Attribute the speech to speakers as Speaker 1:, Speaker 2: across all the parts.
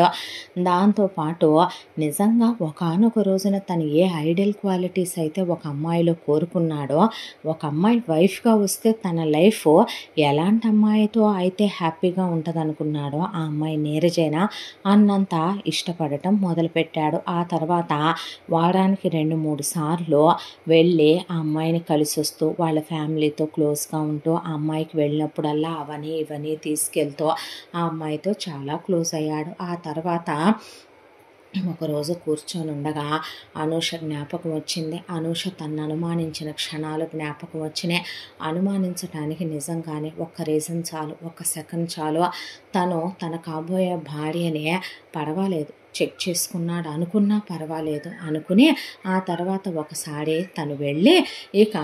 Speaker 1: చెప్పాడు. దాంతోపాటు నిజంగా ఒకానొక రోజున తను ఏ ఐడియల్ క్వాలిటీస్ అయితే ఒక అమ్మాయిలో కోరుకున్నాడో, ఒక అమ్మాయి వైఫ్గా వస్తే తన లైఫ్ ఎలాంటి అమ్మాయితో అయితే హ్యాపీగా ఉంటుందనుకున్నాడో ఆ అమ్మాయి నీరజేనా అన్నంత ఇష్టపడటం మొదలుపెట్టాడు. ఆ తర్వాత వారానికి 2-3 సార్లు వెళ్ళి ఆ అమ్మాయిని కలిసి వస్తూ వాళ్ళ ఫ్యామిలీతో క్లోజ్గా ఉంటూ ఆ అమ్మాయికి వెళ్ళినప్పుడల్లా అవని ఇవని తీసుకెళ్తూ ఆ అమ్మాయితో చాలా క్లోజ్ అయ్యాడు. ఆ తర్వాత ఒకరోజు కూర్చొని ఉండగా అనూష జ్ఞాపకం వచ్చింది. అనూష తను అనుమానించిన క్షణాలు జ్ఞాపకం వచ్చినాయి. అనుమానించడానికి నిజంగానే ఒక్క రీజన్ చాలు, ఒక్క సెకండ్ చాలు. తను తన కాబోయే భార్యనే పర్వాలేదు చెక్ చేసుకున్నాడు అనుకున్నా పర్వాలేదు అనుకుని ఆ తర్వాత ఒకసారి తను వెళ్ళి ఇక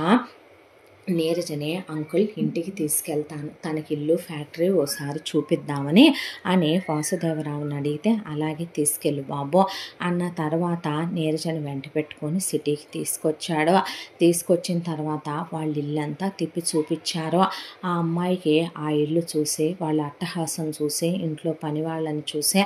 Speaker 1: నీరజని అంకుల్ ఇంటికి తీసుకెళ్తాను, తనకి ఇల్లు ఫ్యాక్టరీ ఓసారి చూపిద్దామని అని వాసుదేవరావుని అడిగితే అలాగే తీసుకెళ్ళు బాబు అన్న తర్వాత నీరజని వెంట పెట్టుకొని సిటీకి తీసుకొచ్చాడు. తీసుకొచ్చిన తర్వాత వాళ్ళ ఇల్లంతా తిప్పి చూపించారు. ఆ అమ్మాయికి ఆ ఇల్లు చూసి వాళ్ళ అట్టహాసం చూసి ఇంట్లో పని వాళ్ళని చూసి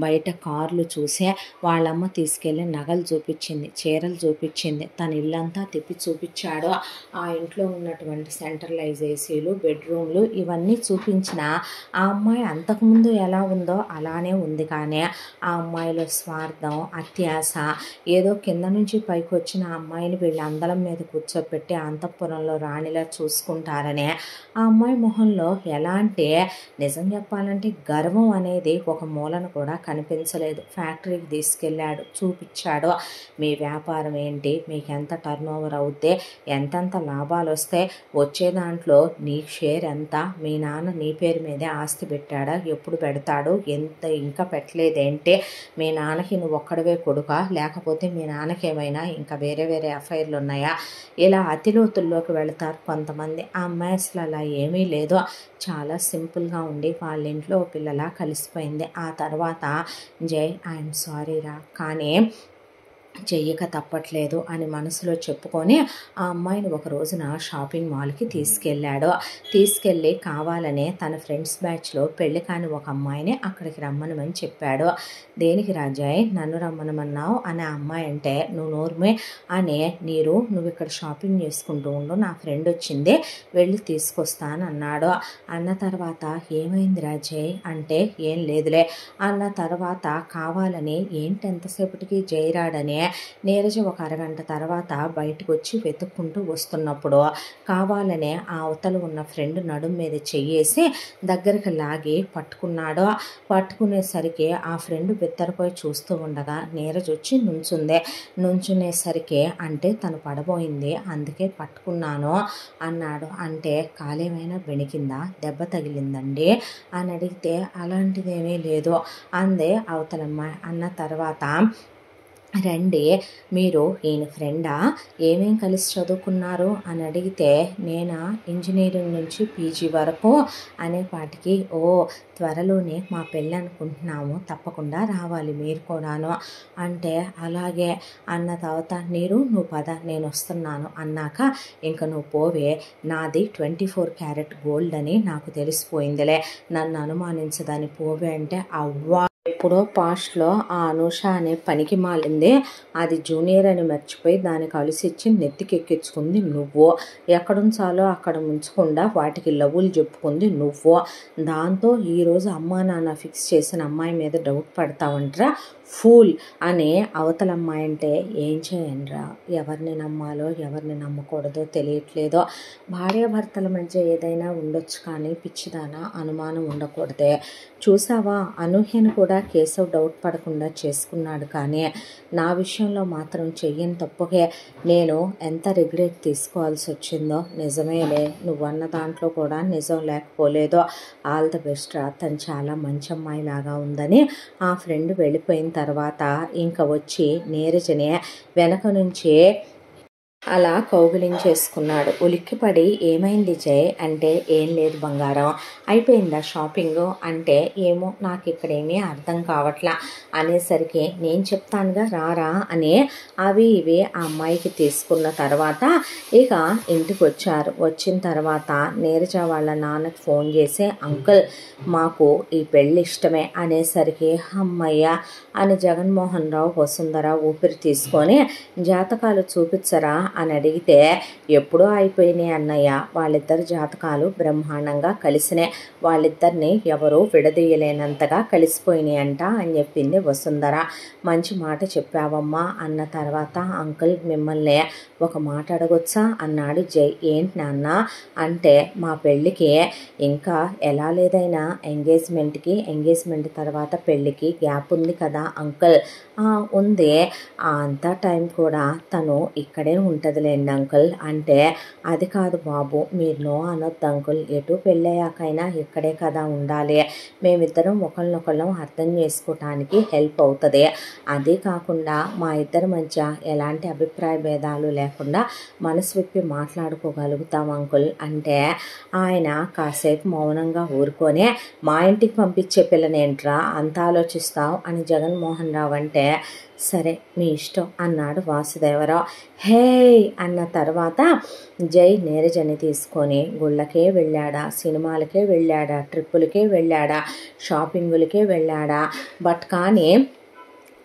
Speaker 1: బయట కార్లు చూసి వాళ్ళమ్మ తీసుకెళ్ళి నగలు చూపించింది, చీరలు చూపించింది, తన ఇల్లంతా తిప్పి చూపించాడు. ఆ ఇంట్లో ఉన్నటువంటి సెంట్రలైజ్ ఏసీలు, బెడ్రూమ్లు ఇవన్నీ చూపించిన ఆ అమ్మాయి అంతకుముందు ఎలా ఉందో అలానే ఉంది. కానీ ఆ అమ్మాయిలో స్వార్థం, అత్యాశ, ఏదో కింద నుంచి పైకి వచ్చిన ఆ అమ్మాయిని వీళ్ళ అందలం మీద కూర్చోపెట్టి అంతఃపురంలో రాణిలా చూసుకుంటారనే ఆ అమ్మాయి మొహంలో ఎలాంటి నిజం చెప్పాలంటే గర్వం అనేది ఒక మూలన కూడా కనిపించలేదు. ఫ్యాక్టరీకి తీసుకెళ్ళాడు, చూపించాడు. మీ వ్యాపారం ఏంటి, మీకు ఎంత టర్న్ ఓవర్ అవుతే, ఎంతెంత లాభాలు వస్తే వచ్చే దాంట్లో నీ షేర్ ఎంత, మీ నాన్న నీ పేరు మీదే ఆస్తి పెట్టాడా, ఎప్పుడు పెడతాడు, ఎంత ఇంకా పెట్టలేదేంటి, మీ నాన్నకి నువ్వు ఒక్కడవే కొడుకా, లేకపోతే మీ నాన్నకి ఏమైనా ఇంకా వేరే వేరే అఫైర్లు ఉన్నాయా, ఇలా అతిలోతుల్లోకి వెళతారు కొంతమంది. ఆ అమ్మాయి అసలు అలా ఏమీ లేదు, చాలా సింపుల్గా ఉండి వాళ్ళ ఇంట్లో పిల్లలా కలిసిపోయింది. ఆ తర్వాత జై ఐఎమ్ సారీ రా, కానీ చెయ్యక తప్పట్లేదు అని మనసులో చెప్పుకొని ఆ అమ్మాయిని ఒక రోజున షాపింగ్ మాల్కి తీసుకెళ్ళాడు. తీసుకెళ్ళి కావాలనే తన ఫ్రెండ్స్ బ్యాచ్లో పెళ్లి కాని ఒక అమ్మాయిని అక్కడికి రమ్మనమని చెప్పాడు. దేనికి రాజాయ్ నన్ను రమ్మనమన్నావు అని ఆ అమ్మాయి అంటే, నువ్వు నోర్మే అనే నువ్వు ఇక్కడ షాపింగ్ చేసుకుంటూ ఉండు, నా ఫ్రెండ్ వచ్చింది వెళ్ళి తీసుకొస్తాను అన్నాడు. అన్న తర్వాత ఏమైంది రాజాయ్ అంటే, ఏం లేదులే అన్న తర్వాత కావాలని ఏంటి ఎంతసేపటికి జయరాడని నీరజ ఒక అరగంట తర్వాత బయటకు వచ్చి వెతుక్కుంటూ వస్తున్నప్పుడు కావాలనే ఆ అవతల ఉన్న ఫ్రెండ్ నడుం మీద చెయ్యేసి దగ్గరికి లాగి పట్టుకున్నాడు. పట్టుకునేసరికి ఆ ఫ్రెండ్ బిత్తరపోయి చూస్తూ ఉండగా నీరజ వచ్చి నుంచునేసరికి అంటే తను పడబోయింది అందుకే పట్టుకున్నాను అన్నాడు. అంటే కాలేమైనా బెణికిందా, దెబ్బ తగిలిందండి అని అడిగితే అలాంటిదేమీ లేదు అందే అవతలమ్మాయి. అన్న తర్వాత రండి మీరు ఈయన ఫ్రెండా, ఏమేం కలిసి చదువుకున్నారు అని అడిగితే, నేనా ఇంజనీరింగ్ నుంచి పీజీ వరకు అనేపాటికి, ఓ త్వరలోనే మా పెళ్ళి అనుకుంటున్నాము, తప్పకుండా రావాలి మీరు కూడాను అంటే, అలాగే అన్న తర్వాత నువ్వు పద నేను వస్తున్నాను అన్నాక, ఇంక నువ్వు పోవే, నాది 24 క్యారెట్ గోల్డ్ అని నాకు తెలిసిపోయిందిలే, నన్ను అనుమానించదని పోవే అంటే, అవ్వా ఎప్పుడో పాస్ట్లో ఆ అనూష అనే పనికి మాలింది, అది జూనియర్ అని మర్చిపోయి దానికి అలసిచ్చి నెత్తికెక్కించుకుంది నువ్వు, ఎక్కడుంచాలో అక్కడ ఉంచకుండా వాటికి లవ్వులు చెప్పుకుంది నువ్వు, దాంతో ఈరోజు అమ్మా నాన్న ఫిక్స్ చేసిన అమ్మాయి మీద డౌట్ పడతావంట్రా ఫూల్ అనే అవతల అమ్మాయి అంటే, ఏం చేయండిరా, ఎవరిని నమ్మాలో ఎవరిని నమ్మకూడదో తెలియట్లేదో, భార్యాభర్తల మధ్య ఏదైనా ఉండొచ్చు కానీ పిచ్చిదానా అనుమానం ఉండకూడదే, చూసావా అనూహ్యను కూడా కేశవ్ డౌట్ పడకుండా చేసుకున్నాడు, కానీ నా విషయంలో మాత్రం చెయ్యని తప్పుకే నేను ఎంత రిగ్రెట్ తీసుకోవాల్సి వచ్చిందో, నిజమేలే నువ్వన్న దాంట్లో కూడా నిజం లేకపోలేదో, ఆల్ ద బెస్ట్ రా, తను చాలా మంచి అమ్మాయి లాగా ఉందని ఆ ఫ్రెండ్ వెళ్ళిపోయిన తర్వాత ఇంకా వచ్చి నీరజనే వెనక నుంచి అలా కౌగిలించేసుకున్నాడు. ఉలిక్కిపడి ఏమైంది జయ్ అంటే, ఏం లేదు బంగారం, అయిపోయిందా షాపింగ్ అంటే, ఏమో నాకు ఇక్కడేమీ అర్థం కావట్లా అనేసరికి, నేను చెప్తానుగా రారా అని అవి ఇవి ఆ అమ్మాయికి తీసుకున్న తర్వాత ఇక ఇంటికి వచ్చారు. వచ్చిన తర్వాత నీరజ వాళ్ళ నాన్నకి ఫోన్ చేసి, అంకుల్ మాకు ఈ పెళ్ళి ఇష్టమే అనేసరికి, అమ్మయ్య అని జగన్మోహన్ రావు వసుంధర ఊపిరి తీసుకొని, జాతకాలు చూపించరా అని అడిగితే, ఎప్పుడో అయిపోయినాయి అన్నయ్య, వాళ్ళిద్దరు జాతకాలు బ్రహ్మాండంగా కలిసినాయి, వాళ్ళిద్దరిని ఎవరూ విడదీయలేనంతగా కలిసిపోయినాయి అంట అని చెప్పింది వసుంధర. మంచి మాట చెప్పావమ్మా అన్న తర్వాత, అంకుల్ మిమ్మల్ని ఒక మాట అడగొచ్చా అన్నాడు జై. ఏంటి నాన్న అంటే, మా పెళ్ళికి ఇంకా ఎలా లేదైనా ఎంగేజ్మెంట్ తర్వాత పెళ్ళికి గ్యాప్ ఉంది కదా అంకుల్. ఉంది, అంతా టైం కూడా తను ఇక్కడే ఉంటుందిలేండి అంకుల్ అంటే, అది కాదు బాబు, మీరు నో అనొద్దు అంకుల్, ఎటు పెళ్ళయ్యాకైనా ఇక్కడే కదా ఉండాలి, మేమిద్దరం ఒకళ్ళనొకళ్ళం అర్థం చేసుకోవటానికి హెల్ప్ అవుతుంది, అదే కాకుండా మా ఇద్దరి మధ్య ఎలాంటి అభిప్రాయ భేదాలు లేకుండా మనసు విప్పి మాట్లాడుకోగలుగుతాం అంకుల్ అంటే, ఆయన కాసేపు మౌనంగా ఊరుకొని, మా ఇంటికి పంపించే పిల్లనేంట్రా అంత ఆలోచిస్తావు అని జగన్మోహన్ రావు అంటే, సరే మీ ఇష్టం అన్నాడు వాసుదేవరావు. హే అన్న తర్వాత జై నీరజని తీసుకొని గుళ్ళకే వెళ్ళాడా, సినిమాలకే వెళ్ళాడా, ట్రిప్పులకే వెళ్ళాడా, షాపింగులకే వెళ్ళాడా, బట్ కానీ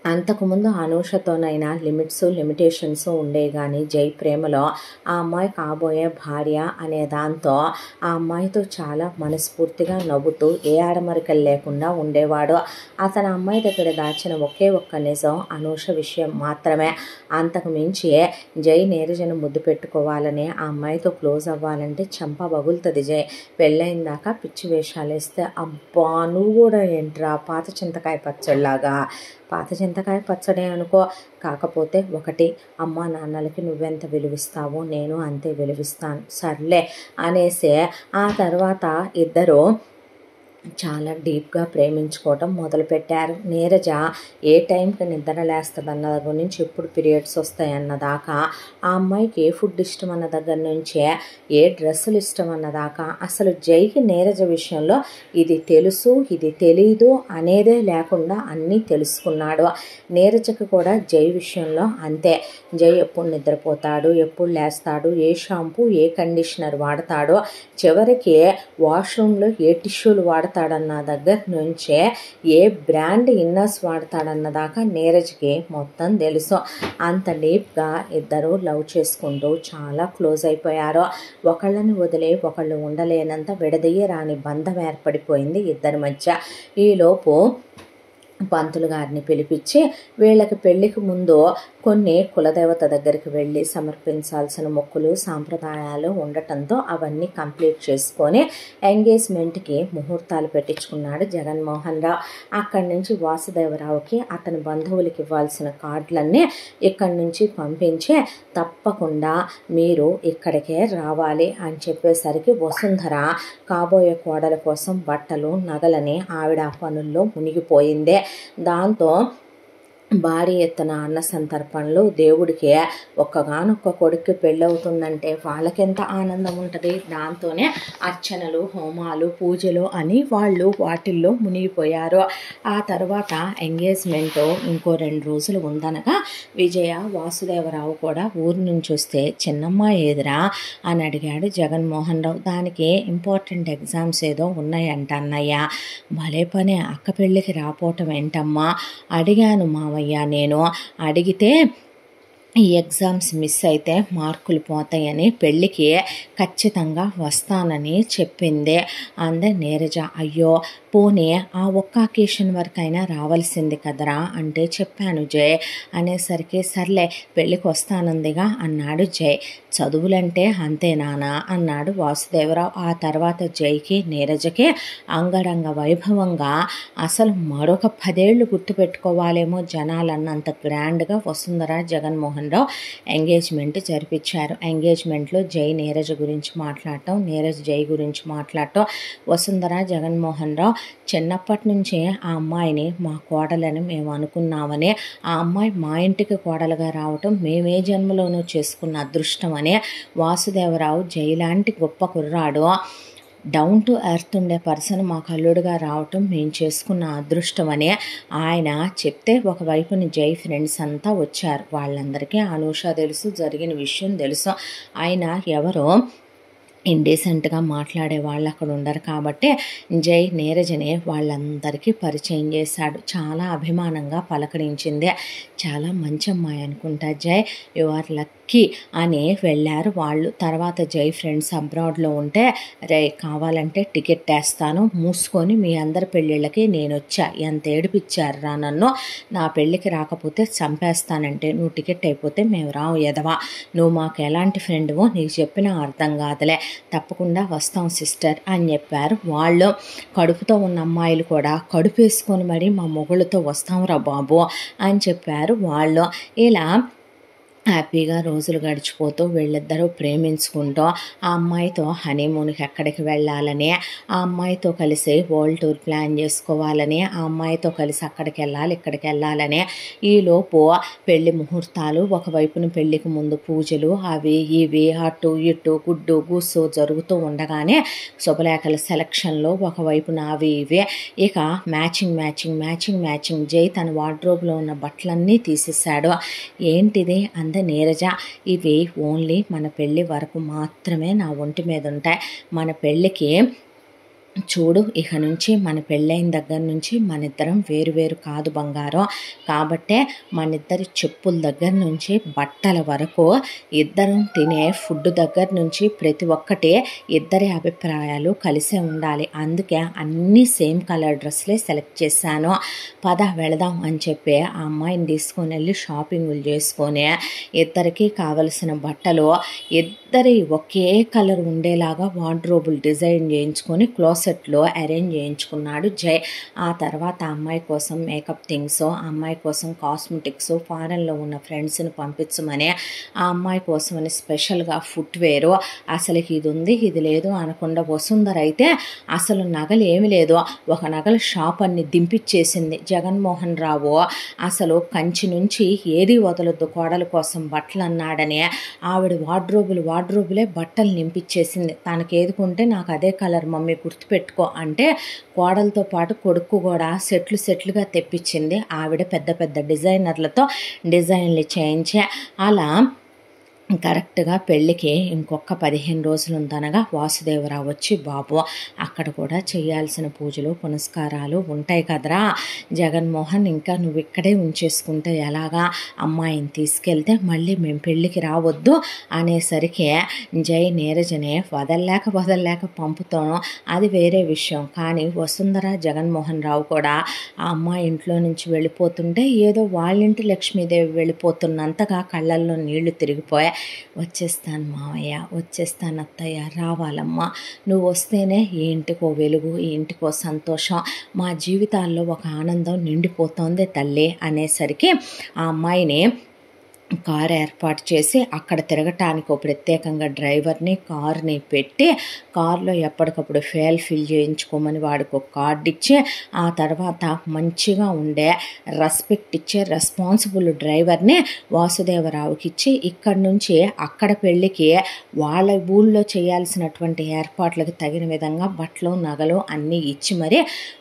Speaker 1: అంతకుముందు అనూషతోనైనా లిమిటేషన్స్ ఉండే కానీ జై ప్రేమలో ఆ అమ్మాయి కాబోయే భార్య అనే దాంతో ఆ అమ్మాయితో చాలా మనస్ఫూర్తిగా నవ్వుతూ ఏ ఆడమరికలు లేకుండా ఉండేవాడు. అతను అమ్మాయి దగ్గర దాచిన ఒకే ఒక్క నిజం అనూష విషయం మాత్రమే. అంతకు మించి జై నీరజను ముద్దు పెట్టుకోవాలని, ఆ అమ్మాయితో క్లోజ్ అవ్వాలంటే చంప పగులుతుంది జై. పెళ్ళైందాకా పిచ్చి వేషాలు వేస్తే, అబ్బా నువ్వు కూడా ఏంట్రా పాత చింతకాయ పచ్చడిలాగా, పాత చింతకాయ పచ్చడే అనుకో, కాకపోతే ఒకటి, అమ్మా నాన్నలకి నువ్వెంత విలువిస్తావో నేను అంతే విలువిస్తాను సర్లే అనేసి ఆ తర్వాత ఇద్దరు చాలా డీప్గా ప్రేమించుకోవటం మొదలుపెట్టారు. నీరజ ఏ టైంకి నిద్ర లేస్తుందన్న గురించి, ఎప్పుడు పీరియడ్స్ వస్తాయన్నదాకా, ఆ అమ్మాయికి ఏ ఫుడ్ ఇష్టం అన్న దగ్గర నుంచే ఏ డ్రెస్సులు ఇష్టం అన్నదాకా, అసలు జైకి నీరజ విషయంలో ఇది తెలుసు ఇది తెలీదు అనేదే లేకుండా అన్నీ తెలుసుకున్నాడు. నీరజకు కూడా జై విషయంలో అంతే. జై ఎప్పుడు నిద్రపోతాడు, ఎప్పుడు లేస్తాడు, ఏ షాంపూ ఏ కండిషనర్ వాడతాడో, చివరికి వాష్రూమ్లో ఏ టిష్యూలు వాడతాడన్న దగ్గర నుంచే ఏ బ్రాండ్ ఇన్నర్స్ వాడతాడన్న దాకా నీరజ్కి మొత్తం తెలుసు. అంత డీప్గా ఇద్దరు లవ్ చేసుకుంటూ చాలా క్లోజ్ అయిపోయారు. ఒకళ్ళని వదిలే ఒకళ్ళు ఉండలేనంత విడదీయరాని బంధం ఏర్పడిపోయింది ఇద్దరి మధ్య. ఈలోపు పంతులు గారిని పిలిపించి, వీళ్ళకి పెళ్లికి ముందు కొన్ని కులదేవత దగ్గరికి వెళ్ళి సమర్పించాల్సిన మొక్కులు సాంప్రదాయాలు ఉండటంతో అవన్నీ కంప్లీట్ చేసుకొని ఎంగేజ్మెంట్కి ముహూర్తాలు పెట్టించుకున్నాడు జగన్మోహన్ రావు. అక్కడి నుంచి వాసుదేవరావుకి అతని బంధువులకి ఇవ్వాల్సిన కార్డులన్నీ ఇక్కడి నుంచి పంపించి, తప్పకుండా మీరు ఇక్కడికే రావాలి అని చెప్పేసరికి వసుంధర కాబోయే కోడల కోసం బట్టలు నగలని ఆవిడ పనుల్లో మునిగిపోయింది. దాంతో భారీ ఎత్తున అన్న సంతర్పణలు, దేవుడికి ఒక్కగానొక్క కొడుక్కి పెళ్ళవుతుందంటే వాళ్ళకెంత ఆనందం ఉంటుంది. దాంతోనే అర్చనలు హోమాలు పూజలు అని వాళ్ళు వాటిల్లో మునిగిపోయారు. ఆ తర్వాత ఎంగేజ్మెంట్ ఇంకో 2 రోజులు ఉందనగా విజయ వాసుదేవరావు కూడా ఊరు నుంచి వస్తే, చిన్నమ్మ ఏదిరా అని అడిగాడు జగన్మోహన్ రావు. దానికి ఇంపార్టెంట్ ఎగ్జామ్స్ ఏదో ఉన్నాయంట అన్నయ్య. భలే పనే, అక్క పెళ్ళికి రాపోవటం ఏంటమ్మా అడిగాను మావయ్య. నేను అడిగితే ఈ ఎగ్జామ్స్ మిస్ అయితే మార్కులు పోతాయని, పెళ్ళికి ఖచ్చితంగా వస్తానని చెప్పింది అందే నీరజ. అయ్యో పోనీ ఆ ఒక్క అకేషన్ వరకైనా రావాల్సింది కదరా అంటే, చెప్పాను జై అనేసరికి, సర్లే పెళ్ళికి వస్తానందిగా అన్నాడు జై. చదువులంటే అంతే నానా అన్నాడు వాసుదేవరావు. ఆ తర్వాత జైకి నీరజకి అంగరంగ వైభవంగా, అసలు మరొక 10 ఏళ్ళు గుర్తుపెట్టుకోవాలేమో జనాలన్నంత గ్రాండ్గా వసుంధర జగన్మోహన్ జగన్మోహన్ రావు ఎంగేజ్మెంట్ జరిపించారు. ఎంగేజ్మెంట్లో జై నీరజ గురించి మాట్లాడటం, నీరజ్ జై గురించి మాట్లాడటం. వసుంధర జగన్మోహన్ రావు చిన్నప్పటి నుంచే ఆ అమ్మాయిని మా కోడలని మేము అనుకున్నామని, ఆ అమ్మాయి మా ఇంటికి కోడలుగా రావటం మేమే జన్మలోనూ చేసుకున్న అదృష్టం అని, వాసుదేవరావు జై లాంటి గొప్ప కుర్రాడు, డౌన్ టు ఎర్త్ ఉండే పర్సన్ మాకు అల్లుడుగా రావటం మేము చేసుకున్న అదృష్టం అని ఆయన చెప్తే ఒకవైపుని జై ఫ్రెండ్స్ అంతా వచ్చారు. వాళ్ళందరికీ అనూష తెలుసు, జరిగిన విషయం తెలుసు. ఆయన ఎవరో ఇండీసెంట్గా మాట్లాడే వాళ్ళు అక్కడ ఉండరు కాబట్టి జై నీరజని వాళ్ళందరికీ పరిచయం చేశాడు. చాలా అభిమానంగా పలకరించింది. చాలా మంచి అమ్మాయి అనుకుంటా జై, యు ఆర్ లక్కీ అని వెళ్ళారు వాళ్ళు. తర్వాత జై ఫ్రెండ్స్ అబ్రాడ్లో ఉంటే, రే కావాలంటే టికెట్ వేస్తాను, మూసుకొని మీ అందరి పెళ్ళిళ్ళకి నేను వచ్చా, ఎంత ఏడిపించారు రా నన్ను, నా పెళ్ళికి రాకపోతే చంపేస్తానంటే నువ్వు టికెట్ అయిపోతే మేము రావు ఎదవా, నువ్వు మాకు ఎలాంటి ఫ్రెండ్వో నీకు చెప్పినా అర్థం కాదులే, తప్పకుండా వస్తాం సిస్టర్ అని చెప్పారు. వాళ్ళు కడుపుతో ఉన్న అమ్మాయిలు కూడా కడుపు వేసుకొని మరి మా మొగుళ్ళతో వస్తాంరా బాబు అని చెప్పారు వాళ్ళు. ఇలా హ్యాపీగా రోజులు గడిచిపోతూ వీళ్ళిద్దరూ ప్రేమించుకుంటూ ఆ అమ్మాయితో హనీమూన్కి ఎక్కడికి వెళ్ళాలని, ఆ అమ్మాయితో కలిసి వరల్డ్ టూర్ ప్లాన్ చేసుకోవాలని, ఆ అమ్మాయితో కలిసి అక్కడికి వెళ్ళాలి ఇక్కడికి వెళ్ళాలని, ఈలోపు పెళ్లి ముహూర్తాలు, ఒకవైపున పెళ్లికి ముందు పూజలు, అవి ఇవి అటు ఇటు గుడ్డు గుస్సు జరుగుతూ ఉండగానే శుభలేఖల సెలక్షన్లో ఒకవైపున అవి ఇవి, ఇక మ్యాచింగ్ మ్యాచింగ్ మ్యాచింగ్ మ్యాచింగ్. జై తన వార్డ్రోబ్లో ఉన్న బట్టలన్నీ తీసేశాడు. ఏంటిది నీరజ, ఇవి ఓన్లీ మన పెళ్ళి వరకు మాత్రమే నా ఒంటి మీద ఉంటాయి, మన పెళ్ళికి చూడు ఇక నుంచి మన పెళ్ళైన దగ్గర నుంచి మన ఇద్దరం వేరు కాదు బంగారం, కాబట్టే మన ఇద్దరి చెప్పుల దగ్గర నుంచి బట్టల వరకు, ఇద్దరం తినే ఫుడ్ దగ్గర నుంచి ప్రతి ఒక్కటి ఇద్దరి అభిప్రాయాలు కలిసే ఉండాలి. అందుకే అన్నీ సేమ్ కలర్ డ్రెస్లే సెలెక్ట్ చేశాను, పద వెళదాం అని చెప్పి ఆ అమ్మాయిని తీసుకొని వెళ్ళి షాపింగ్లు చేసుకొని ఇద్దరికి కావలసిన బట్టలు ఇద్దరి ఒకే కలర్ ఉండేలాగా వార్డ్రోబులు డిజైన్ చేయించుకొని క్లోసెట్లో అరేంజ్ చేయించుకున్నాడు జై. ఆ తర్వాత అమ్మాయి కోసం మేకప్ థింగ్స్, ఆ అమ్మాయి కోసం కాస్మెటిక్స్, ఫారెన్లో ఉన్న ఫ్రెండ్స్ని పంపించమని, ఆ అమ్మాయి కోసమని స్పెషల్గా ఫుట్వేరు, అసలుకి ఇది ఉంది ఇది లేదు అనకుండా వసుంధర అయితే అసలు నగలు ఏమి లేదు, ఒక నగల షాప్ అన్ని దింపిచ్చేసింది. జగన్మోహన్ రావు అసలు కంచి నుంచి ఏది వదలొద్దు కోడల కోసం బట్టలు అన్నాడని ఆవిడ వార్డ్రోబులే బట్టలు నింపించేసింది. తనకి ఏదుకుంటే నాకు అదే కలర్ మమ్మీ గుర్తుపెట్టుకో అంటే కోడలతో పాటు కొడుకు కూడా సెట్లుగా తెప్పించింది. ఆవిడ పెద్ద డిజైనర్లతో డిజైన్లు చేయించే అలా కరెక్ట్గా పెళ్ళికి ఇంకొక 15 రోజులు ఉందనగా వాసుదేవరావు వచ్చి, బాబు అక్కడ కూడా చేయాల్సిన పూజలు పునస్కారాలు ఉంటాయి కదరా జగన్మోహన్, ఇంకా నువ్వు ఇక్కడే ఉంచేసుకుంటే ఎలాగా, అమ్మాయిని తీసుకెళ్తే మళ్ళీ మేము పెళ్ళికి రావద్దు అనేసరికి జై నీరజనే వదల్లేక పంపుతాను, అది వేరే విషయం. కానీ వసుంధర జగన్మోహన్ రావు కూడా ఆ అమ్మాయి ఇంట్లో నుంచి వెళ్ళిపోతుంటే ఏదో వాళ్ళింటి లక్ష్మీదేవి వెళ్ళిపోతున్నంతగా కళ్ళల్లో నీళ్లు తిరిగిపోయాయి. వచ్చేస్తాను మావయ్య, వచ్చేస్తాను అత్తయ్య, రావాలమ్మా, నువ్వు వస్తేనే ఈ ఇంటికో వెలుగు, ఈ ఇంటికో సంతోషం, మా జీవితాల్లో ఒక ఆనందం నిండిపోతోంది తల్లి అనేసరికి ఆ అమ్మాయిని కారు ఏర్పాటు చేసి అక్కడ తిరగటానికి ఒక ప్రత్యేకంగా డ్రైవర్ని కార్ని పెట్టి కారులో ఎప్పటికప్పుడు ఫిల్ చేయించుకోమని వాడికి ఒక కార్డు ఇచ్చి, ఆ తర్వాత మంచిగా ఉండే రెస్పెక్ట్ ఇచ్చే రెస్పాన్సిబుల్ డ్రైవర్ని వాసుదేవరావుకి ఇచ్చి ఇక్కడి నుంచి అక్కడ పెళ్ళికి వాళ్ళ ఊళ్ళో చేయాల్సినటువంటి ఏర్పాట్లకు తగిన విధంగా బట్టలు నగలు అన్నీ ఇచ్చి మరి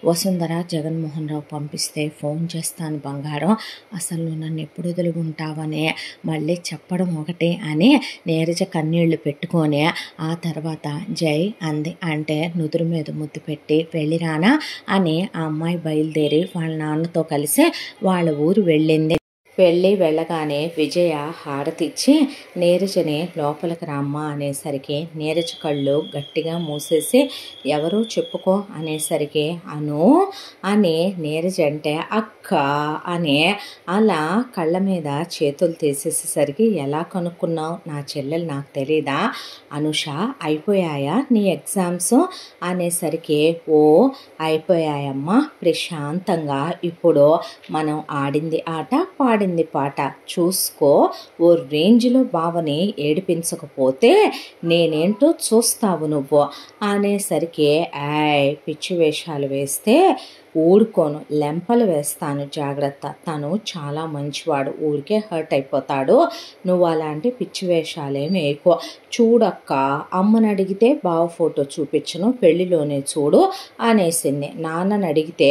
Speaker 1: వసుంధర జగన్మోహన్ రావు పంపిస్తే ఫోన్ చేస్తాను బంగారం, అసలు నువ్వు నన్ను ఎప్పుడు వదులుకుంటావని మళ్ళీ చెప్పడం ఒకటే అని నీరజ కన్నీళ్లు పెట్టుకొని ఆ తర్వాత జై అంది. అంటే నుదురు మీద ముద్దు పెట్టి వెళ్ళిరానా అని ఆ అమ్మాయి బయలుదేరి వాళ్ళ నాన్నతో కలిసి వాళ్ళ ఊరు వెళ్ళింది. వెళ్ళగానే విజయ హారతిచ్చి నీరజని లోపలికి రామ్మ అనేసరికి నీరజ కళ్ళు గట్టిగా మూసేసి ఎవరో చెప్పుకో అనేసరికి అను అని నీరజ అంటే అక్క అని అలా కళ్ళ మీద చేతులు తీసేసేసరికి ఎలా కనుక్కున్నావు నా చెల్లెలు నాకు తెలీదా, అనుష అయిపోయాయా నీ ఎగ్జామ్స్ అనేసరికి ఓ అయిపోయాయమ్మా ప్రశాంతంగా, ఇప్పుడు మనం ఆడింది ఆట పాడింది పాడింది పాట చూసుకో, ఓ రేంజ్లో బావని ఏడిపించకపోతే నేనేంటో చూస్తావు నువ్వు అనేసరికి పిచ్చి వేషాలు వేస్తే ఊడుకోను, లెంపలు వేస్తాను, జాగ్రత్త, తను చాలా మంచివాడు, ఊరికే హర్ట్ అయిపోతాడు, నువ్వు అలాంటి పిచ్చి వేషాలేమి వేయకు, చూడక్క అమ్మని అడిగితే బావ ఫోటో చూపించను, పెళ్లిలోనే చూడు అనేసింది. నాన్నని అడిగితే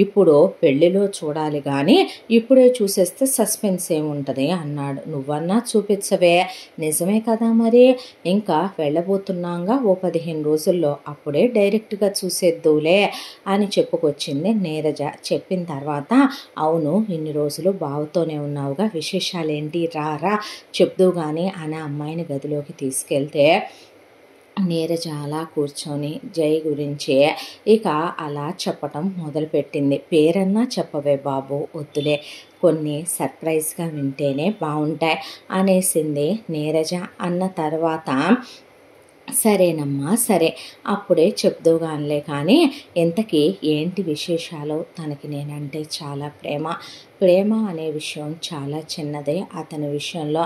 Speaker 1: ఇప్పుడు పెళ్లిలో చూడాలి కానీ ఇప్పుడే చూసేస్తే సస్పెన్స్ ఏముంటుంది అన్నాడు. నువ్వన్నా చూపించవే, నిజమే కదా మరి, ఇంకా వెళ్ళబోతున్నాగా ఓ 15 రోజుల్లో, అప్పుడే డైరెక్ట్గా చూసేద్దులే అని చెప్పుకొచ్చింది నీరజ. చెప్పిన తర్వాత అవును ఇన్ని రోజులు బావతోనే ఉన్నావుగా, విశేషాలేంటి రా చెప్దు కానీ అని అమ్మాయిని గదిలోకి తీసుకెళ్తే నీరజ అలా కూర్చొని జై గురించి ఇక అలా చెప్పటం మొదలుపెట్టింది. పేరన్నా చెప్పవే బాబు, వద్దులే, కొన్ని సర్ప్రైజ్గా వింటేనే బాగుంటాయి అనేసింది నీరజ. అన్న తర్వాత సరేనమ్మా సరే, అప్పుడే చెప్దుగానిలే కానీ ఇంతకీ ఏంటి విశేషాలు, తనకి నేనంటే చాలా ప్రేమ అనే విషయం చాలా చిన్నదే. అతని విషయంలో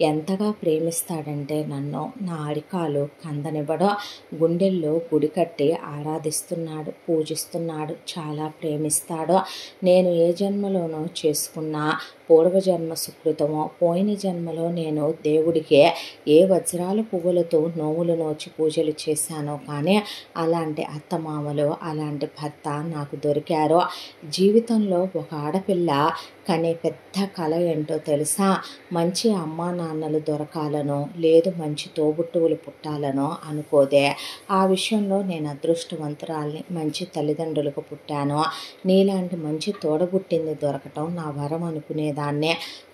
Speaker 1: ఎంతగా ప్రేమిస్తాడంటే నన్ను నా అరికాలు కందనివ్వడం, గుండెల్లో గుడి కట్టి ఆరాధిస్తున్నాడు, పూజిస్తున్నాడు, చాలా ప్రేమిస్తాడు. నేను ఏ జన్మలోనో చేసుకున్న పూర్వజన్మ సుకృతమో, పోయిన జన్మలో నేను దేవుడికి ఏ వజ్రాల పువ్వులతో నోములు నోచి పూజలు చేశానో కానీ అలాంటి అత్తమామలు, అలాంటి భర్త నాకు దొరికారో. జీవితంలో ఒక ఆడపిల్ల కనే పెద్ద కళ ఏంటో తెలుసా, మంచి అమ్మా నాన్నలు దొరకాలనో లేదు మంచి తోబుట్టువులు పుట్టాలనో అనుకోదే. ఆ విషయంలో నేను అదృష్టవంతురాల్ని, మంచి తల్లిదండ్రులకు పుట్టాను, నీలాంటి మంచి తోడబుట్టింది దొరకటం నా వరం అనుకునేదాన్నే.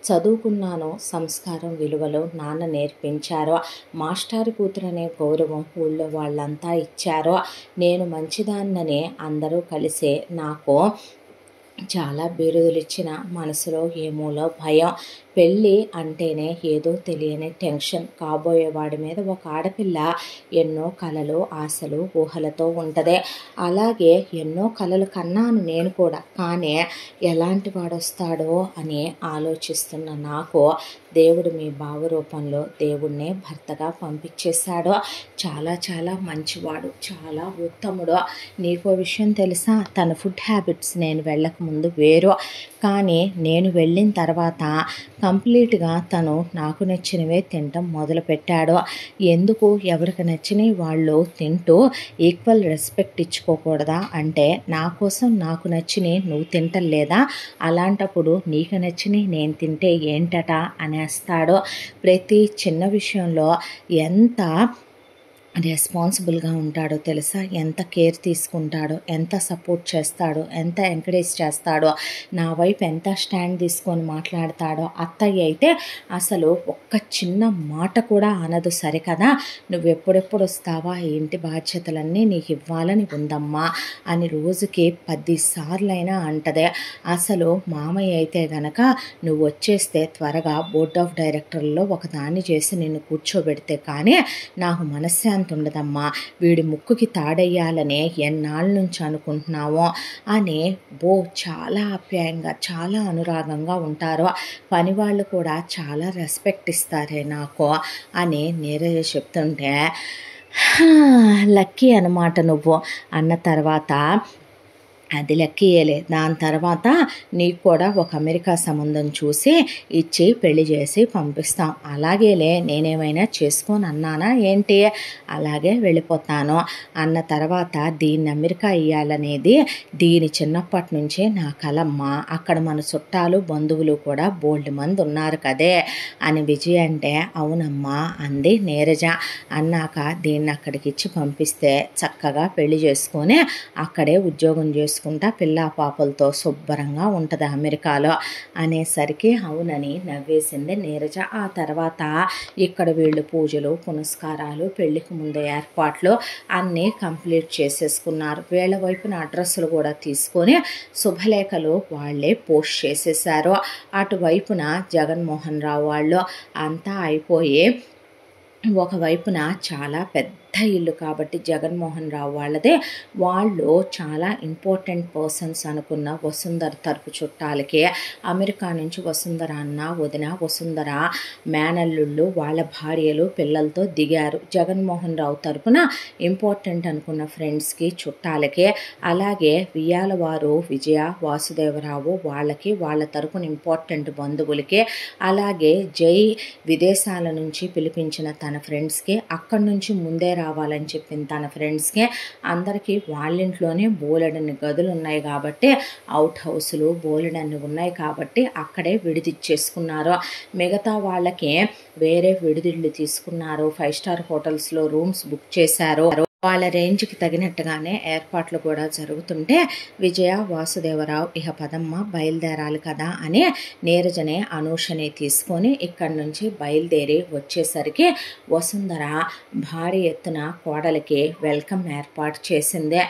Speaker 1: చదువుకున్నాను, సంస్కారం విలువలు నాన్న నేర్పించారు, మాస్టారు కూతురనే గౌరవం ఊళ్ళో వాళ్ళంతా ఇచ్చారు, నేను మంచిదాన్నని అందరూ కలిసి నాకు చాలా బిరుదులు ఇచ్చిన మనసులో ఏమోలో భయం, పెళ్ళి అంటేనే ఏదో తెలియని టెన్షన్, కాబోయేవాడి మీద ఒక ఆడపిల్ల ఎన్నో కలలు ఆశలు ఊహలతో ఉంటుంది. అలాగే ఎన్నో కలలు కన్నాను నేను కూడా, కానీ ఎలాంటి వాడొస్తాడో అని ఆలోచిస్తున్న నాకు దేవుడు మీ బావ రూపంలో దేవుడినే భర్తగా పంపించేశాడు. చాలా చాలా మంచివాడు, చాలా ఉత్తముడు. నీకో విషయం తెలుసా, తన ఫుడ్ హ్యాబిట్స్ నేను వెళ్ళకముందు వేరు, కానీ నేను వెళ్ళిన తర్వాత కంప్లీట్గా తను నాకు నచ్చినవే తినటం మొదలుపెట్టాడు. ఎందుకు, ఎవరికి నచ్చినవి వాళ్ళు తింటూ ఈక్వల్ రెస్పెక్ట్ ఇచ్చుకోకూడదా అంటే, నా కోసం నాకు నచ్చినవి నువ్వు తింటలేదా, అలాంటప్పుడు నీకు నచ్చినవి నేను తింటే ఏంటట అనేస్తాడు. ప్రతి చిన్న విషయంలో ఎంత రెస్పాన్సిబుల్గా ఉంటాడో తెలుసా, ఎంత కేర్ తీసుకుంటాడో, ఎంత సపోర్ట్ చేస్తాడో, ఎంత ఎంకరేజ్ చేస్తాడో, నా వైపు ఎంత స్టాండ్ తీసుకొని మాట్లాడతాడో. అత్తయ్య అయితే అసలు ఒక్క చిన్న మాట కూడా అనదు. సరికదా, నువ్వు ఎప్పుడెప్పుడు వస్తావా, ఇంటి బాధ్యతలన్నీ నీకు ఇవ్వాలని ఉందమ్మా అని రోజుకి 10 సార్లైనా అంటదే. అసలు మామయ్య అయితే గనక నువ్వు వచ్చేస్తే త్వరగా బోర్డ్ ఆఫ్ డైరెక్టర్లో ఒకదాన్ని చేసి నిన్ను కూర్చోబెడితే కానీ నాకు మనశ్శాంతి ఉండదమ్మా, వీడి ముక్కుకి తాడెయ్యాలని ఎన్నాళ్ళ నుంచి అనుకుంటున్నావో అని చాలా ఆప్యాయంగా చాలా అనురాగంగా ఉంటారు. పని వాళ్ళు కూడా చాలా రెస్పెక్ట్ ఇస్తారే నాకు అని నీరజ చెప్తుంటే లక్కీ అన్నమాట నువ్వు అన్న తర్వాత అది లక్కీయలే. దాని తర్వాత నీకు కూడా ఒక అమెరికా సంబంధం చూసి ఇచ్చి పెళ్లి చేసి పంపిస్తాం. అలాగేలే, నేనేమైనా చేసుకొని అన్నానా ఏంటి, అలాగే వెళ్ళిపోతాను అన్న తర్వాత దీన్ని అమెరికా ఇయ్యాలనేది దీని చిన్నప్పటి నుంచే నా కలమ్మ. అక్కడ మన చుట్టాలు బంధువులు కూడా బోల్డ్ మంది ఉన్నారు కదే అని విజయ్ అంటే, అవునమ్మా అంది నీరజ. అన్నాక దీన్ని అక్కడికి ఇచ్చి పంపిస్తే చక్కగా పెళ్లి చేసుకొని అక్కడే ఉద్యోగం చేసుకుంటా పిల్లా పాపలతో శుభ్రంగా ఉంటుంది అమెరికాలో అనేసరికి అవునని నవ్వేసింది నీరజ. ఆ తర్వాత ఇక్కడ వీళ్ళు పూజలు పునస్కారాలు పెళ్లికి ముందు ఏర్పాట్లు అన్నీ కంప్లీట్ చేసేసుకున్నారు. వీళ్ళ వైపున అడ్రస్సులు కూడా తీసుకొని శుభలేఖలు వాళ్ళే పోస్ట్ చేసేసారు. అటువైపున జగన్మోహన్ రావు వాళ్ళు అంతా అయిపోయి ఒకవైపున చాలా పెద్ద పెద్ద ఇల్లు కాబట్టి జగన్మోహన్ రావు వాళ్ళదే. వాళ్ళు చాలా ఇంపార్టెంట్ పర్సన్స్ అనుకున్న వసుంధర తరపు చుట్టాలకి అమెరికా నుంచి వసుంధర అన్న, వదిన, వసుంధర మేనల్లుళ్ళు వాళ్ళ భార్యలు పిల్లలతో దిగారు. జగన్మోహన్ రావు తరపున ఇంపార్టెంట్ అనుకున్న ఫ్రెండ్స్కి, చుట్టాలకి, అలాగే వియ్యాల వారు విజయ, వాసుదేవరావు వాళ్ళకి, వాళ్ళ తరపున ఇంపార్టెంట్ బంధువులకి, అలాగే జై విదేశాల నుంచి పిలిపించిన తన ఫ్రెండ్స్కి, అక్కడి నుంచి ముందే రావాలని చెప్పిన తన ఫ్రెండ్స్కి, అందరికీ వాళ్ళింట్లోనే బోలెడన్ని గదులు ఉన్నాయి కాబట్టి, అవుట్ హౌస్లు బోలెడన్ని ఉన్నాయి కాబట్టి అక్కడే విడిదిచ్చేసుకున్నారు. మిగతా వాళ్ళకి వేరే విడిదిళ్ళు తీసుకున్నారు. 5 స్టార్ హోటల్స్లో రూమ్స్ బుక్ చేశారు. వాళ్ళ రేంజ్కి తగినట్టుగానే ఏర్పాట్లు కూడా జరుగుతుంటే విజయ, వాసుదేవరావు ఇహ పదమ్మ బయలుదేరాలి కదా అని నీరజనే అనూషని తీసుకొని ఇక్కడి నుంచి బయలుదేరి వచ్చేసరికి వసుంధర భారీ ఎత్తున కోడలికి వెల్కమ్ ఏర్పాటు చేసింది.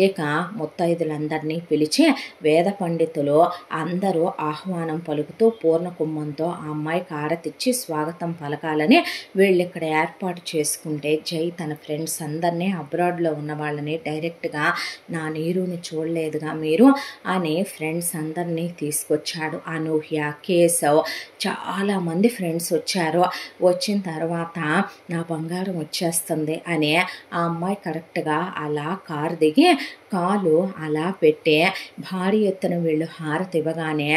Speaker 1: ఇక ముత్తైదులందరినీ పిలిచి వేద పండితులు అందరూ ఆహ్వానం పలుకుతూ పూర్ణ కుంభంతో ఆ అమ్మాయికి ఆరతిచ్చి స్వాగతం పలకాలని వీళ్ళిక్కడ ఏర్పాటు చేసుకుంటే జై తన ఫ్రెండ్స్ అందరినీ అబ్రాడ్లో ఉన్న వాళ్ళని డైరెక్ట్గా నా నీరుని చూడలేదుగా మీరు అని ఫ్రెండ్స్ అందరినీ తీసుకొచ్చాడు. అనూహ్య, కేశవ్ చాలామంది ఫ్రెండ్స్ వచ్చారు. వచ్చిన తర్వాత నా బంగారం వచ్చేస్తుంది అని ఆ అమ్మాయి కరెక్ట్గా అలా కారు దిగి కాలు అలా పెట్టే భారీ ఎత్తున వీళ్ళు హారతి ఇవ్వగానే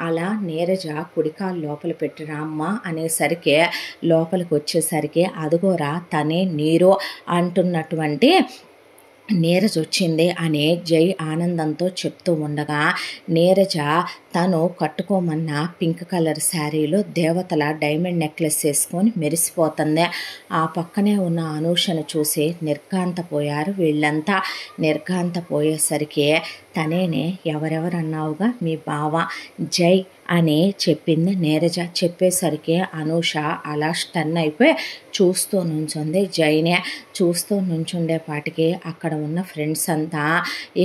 Speaker 1: అలా నీరజ కుడికాలు లోపల పెట్టిరా అమ్మ అనేసరికి లోపలికి వచ్చేసరికి అదుగోరా తనే నీరు అంటున్నటువంటి నీరజ వచ్చింది అని జై ఆనందంతో చెప్తూ ఉండగా నీరజ తను కట్టుకోమన్న పింక్ కలర్ శారీలో దేవతల డైమండ్ నెక్లెస్ వేసుకొని మెరిసిపోతుంది. ఆ పక్కనే ఉన్న అనూషను చూసి నిర్ఘాంతపోయారు వీళ్ళంతా. నిర్ఘాంతపోయేసరికి తనేనే ఎవరెవరన్నావుగా మీ బావ జై అని చెప్పింది నీరజ. చెప్పేసరికి అనూష అలా స్టన్ అయిపోయి చూస్తూ నుంచుంది. జైనే చూస్తూ నుంచుండేపాటికి అక్కడ ఉన్న ఫ్రెండ్స్ అంతా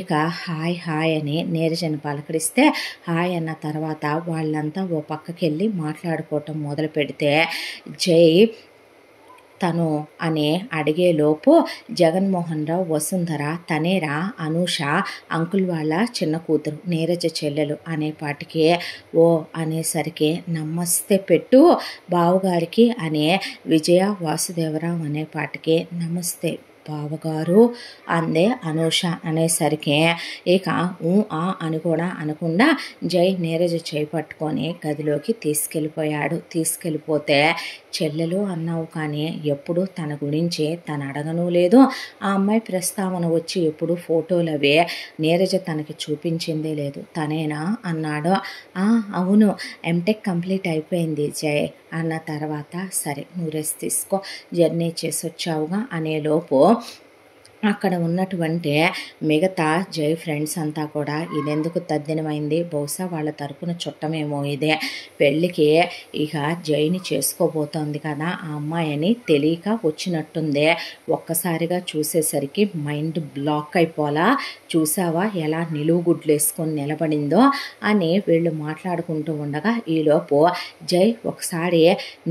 Speaker 1: ఇక హాయ్ హాయ్ అని నీరజని పలకరిస్తే హాయ్ అన్న తర్వాత వాళ్ళంతా ఓ పక్కకి వెళ్ళి మాట్లాడుకోవటం మొదలు పెడితే జై తను అని అడిగేలోపు జగన్మోహన్ రావు వసుంధర తనేరా అనూష అంకుల్ వాళ్ళ చిన్న కూతురు నీరజ చెల్లెలు అనేపాటికి ఓ అనేసరికి నమస్తే పెట్టు బావగారికి అనే విజయ, వాసుదేవరావు అనేపాటికి నమస్తే బావగారు అందే అనూష అనేసరికి ఇక ఆ అని కూడా అనకుండా జై నీరజ చేయి పట్టుకొని గదిలోకి తీసుకెళ్ళిపోయాడు. తీసుకెళ్ళిపోతే చెల్లెలు అన్నావు కానీ ఎప్పుడు తన గురించి తను అడగను లేదు. ఆ అమ్మాయి ప్రస్తావన వచ్చి ఎప్పుడు ఫోటోలు అవే నీరజ తనకి చూపించిందే లేదు. తనేనా అన్నాడు. అవును ఎంటెక్ కంప్లీట్ అయిపోయింది జై అన్న తర్వాత సరే నువ్వు రెస్ట్ తీసుకో జర్నీ చేసి వచ్చావుగా అనేలోపు అక్కడ ఉన్నటువంటి మిగతా జై ఫ్రెండ్స్ అంతా కూడా ఇదెందుకు తద్దినమైంది, బహుశా వాళ్ళ తరపున చుట్టమేమో ఇదే, పెళ్ళికి ఇక జైని చేసుకోబోతోంది కదా ఆ అమ్మాయి అని తెలియక వచ్చినట్టుంది. ఒక్కసారిగా చూసేసరికి మైండ్ బ్లాక్ అయిపోలా, చూసావా ఎలా నిలువుగుడ్లు వేసుకొని నిలబడిందో అని వీళ్ళు మాట్లాడుకుంటూ ఉండగా ఈలోపు జై ఒకసారి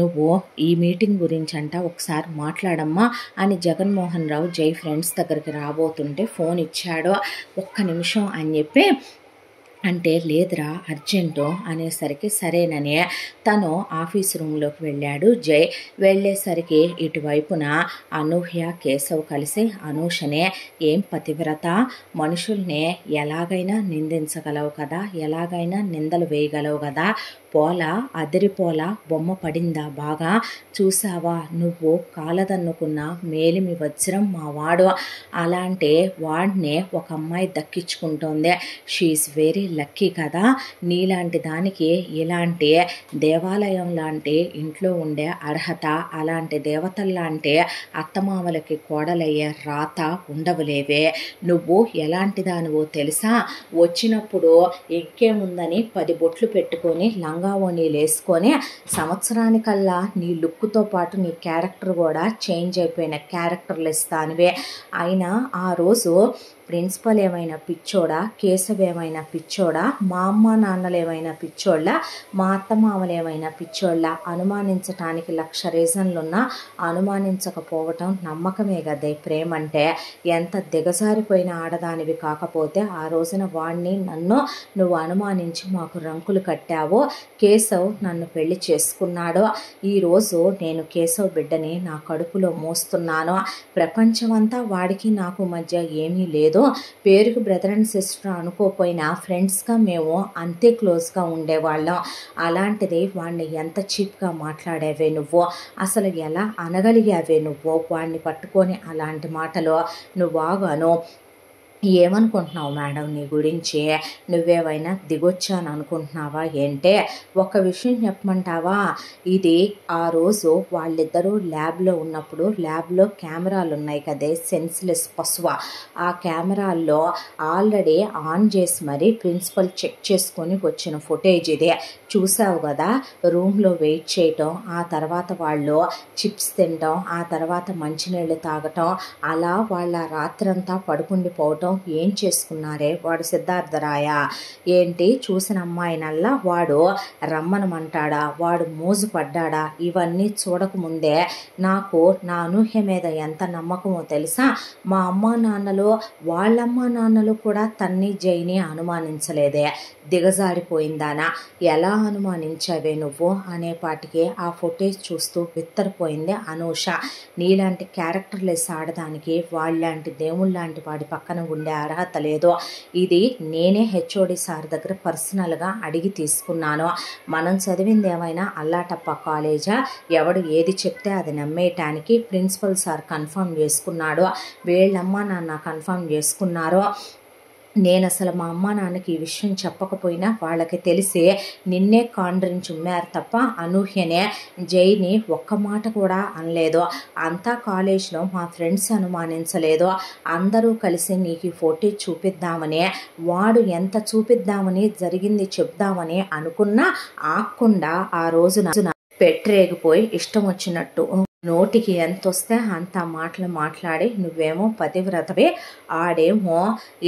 Speaker 1: నువ్వు ఈ మీటింగ్ గురించి అంట ఒకసారి మాట్లాడమ్మా అని జగన్మోహన్ రావు జై ఫ్రెండ్స్ దగ్గరికి రాబోతుంటే ఫోన్ ఇచ్చాడు. ఒక్క నిమిషం అని చెప్పి అంటే లేదురా అర్జెంటు అనేసరికి సరేనని తను ఆఫీస్ రూమ్లోకి వెళ్ళాడు జై. వెళ్ళేసరికి ఇటువైపున అనూహ్య, కేశవ్ కలిసి అనూషనే ఏం పతివ్రత, మనుషుల్ని ఎలాగైనా నిందించగలవు కదా, ఎలాగైనా నిందలు వేయగలవు కదా, పోలా అదిరిపోలా బొమ్మ పడిందా బాగా చూసావా, నువ్వు కాలదన్నుకున్న మేలిమి వజ్రం మా వాడు, అలాంటి వాడినే ఒక అమ్మాయి దక్కించుకుంటోంది, షీఈస్ వెరీ లక్కీ కదా, నీలాంటి దానికి ఇలాంటి దేవాలయం లాంటి ఇంట్లో ఉండే అర్హత, అలాంటి దేవతల్లాంటి అత్తమామలకి కోడలయ్యే రాత ఉండవులేవే, నువ్వు ఎలాంటి దానివో తెలుసా, వచ్చినప్పుడు ఇంకేముందని 10 బొట్లు పెట్టుకొని లంగావోణీలు వేసుకొని సంవత్సరానికల్లా నీ లుక్తో పాటు నీ క్యారెక్టర్ కూడా చేంజ్ అయిపోయిన క్యారెక్టర్లు ఇస్తానివే. అయినా ఆ రోజు ప్రిన్సిపల్ ఏమైనా పిచ్చోడా, కేశవ్ ఏమైనా పిచ్చోడా, మా అమ్మ నాన్నలు ఏమైనా పిచ్చోళ్ళ, మా అత్తమామలు ఏమైనా పిచ్చోళ్ళ, అనుమానించటానికి 1,00,000 రీజన్లున్నా అనుమానించకపోవటం నమ్మకమే కదే ప్రేమ అంటే. ఎంత దిగజారిపోయిన ఆడదానివి కాకపోతే ఆ రోజున వాణ్ణి నన్ను నువ్వు అనుమానించి మాకు రంకులు కట్టావో. కేశవ్ నన్ను పెళ్లి చేసుకున్నాడో. ఈరోజు నేను కేశవ్ బిడ్డని నా కడుపులో మోస్తున్నాను. ప్రపంచమంతా వాడికి నాకు మధ్య ఏమీ లేదు. పేరుకు బ్రదర్ అండ్ సిస్టర్ అనుకోపోయినా ఫ్రెండ్స్గా మేము అంతే క్లోజ్గా ఉండేవాళ్ళం. అలాంటిది వాడిని ఎంత చీప్గా మాట్లాడావే నువ్వు, అసలు ఎలా అనగలిగావే నువ్వు వాడిని పట్టుకొని అలాంటి మాటలు. నువ్వు ఆగాను. ఏమనుకుంటున్నావు మేడం నీ గురించి? నువ్వేమైనా దిగొచ్చాను అనుకుంటున్నావా ఏంటే? ఒక విషయం చెప్పమంటావా? ఇది ఆ రోజు వాళ్ళిద్దరూ ల్యాబ్లో ఉన్నప్పుడు ల్యాబ్లో కెమెరాలు ఉన్నాయి కదే, సెన్స్లెస్ పశువ. ఆ కెమెరాల్లో ఆల్రెడీ ఆన్ చేసి మరి ప్రిన్సిపల్ చెక్ చేసుకొని వచ్చిన ఫుటేజ్ ఇదే. చూసావు కదా, రూమ్లో వెయిట్ చేయటం, ఆ తర్వాత వాళ్ళు చిప్స్ తినటం, ఆ తర్వాత మంచినీళ్ళు తాగటం, అలా వాళ్ళ రాత్రంతా పడుకుండిపోవటం. ఏం చేసుకున్నారే వాడు సిద్ధార్థరాయ? ఏంటి చూసిన అమ్మాయినల్లా వాడు రమ్మనమంటాడా, వాడు మోజు పడ్డాడా? ఇవన్నీ చూడకముందే నాకు నా అనూహ్య మీద ఎంత నమ్మకమో తెలుసా? మా అమ్మా నాన్నలు వాళ్ళమ్మా నాన్నలు కూడా తన్ని జైని అనుమానించలేదే. దిగజారిపోయిందానా? ఎలా అనుమానించావే నువ్వు అనేపాటికి ఆ ఫుటేజ్ చూస్తూ బిత్తరపోయింది అనూష. నీలాంటి క్యారెక్టర్లెస్ ఆడదానికి వాళ్ళలాంటి దేవుళ్ళలాంటి వాడి పక్కన ఉండే అర్హత లేదు. ఇది నేనే హెచ్ఓడి సార్ దగ్గర పర్సనల్గా అడిగి తీసుకున్నాను. మనం చదివింది ఏమైనా అల్లాటప్ప కాలేజా? ఎవడు ఏది చెప్తే అది నమ్మేయటానికి ప్రిన్సిపల్ సార్ కన్ఫర్మ్ చేసుకున్నాడు, వీళ్ళమ్మ నాన్న కన్ఫర్మ్ చేసుకున్నారు. నేను అసలు మా అమ్మ నాన్నకి ఈ విషయం చెప్పకపోయినా వాళ్ళకి తెలిసి నిన్నే కాండ్రించి ఉమ్మారు తప్ప అనూహ్యనే జైని ఒక్క మాట కూడా అనలేదు. అంతా కాలేజ్లో మా ఫ్రెండ్స్ అనుమానించలేదు. అందరూ కలిసి నీకు ఈ ఫోటో చూపిద్దామని, వాడు ఎంత చూపిద్దామని జరిగింది చెప్దామని అనుకున్నా ఆక్కుండా ఆ రోజున పెట్టరేగిపోయి ఇష్టం వచ్చినట్టు నోటికి ఎంత వస్తే అంత మాటలు మాట్లాడి నువ్వేమో పతివ్రతవే, ఆడేమో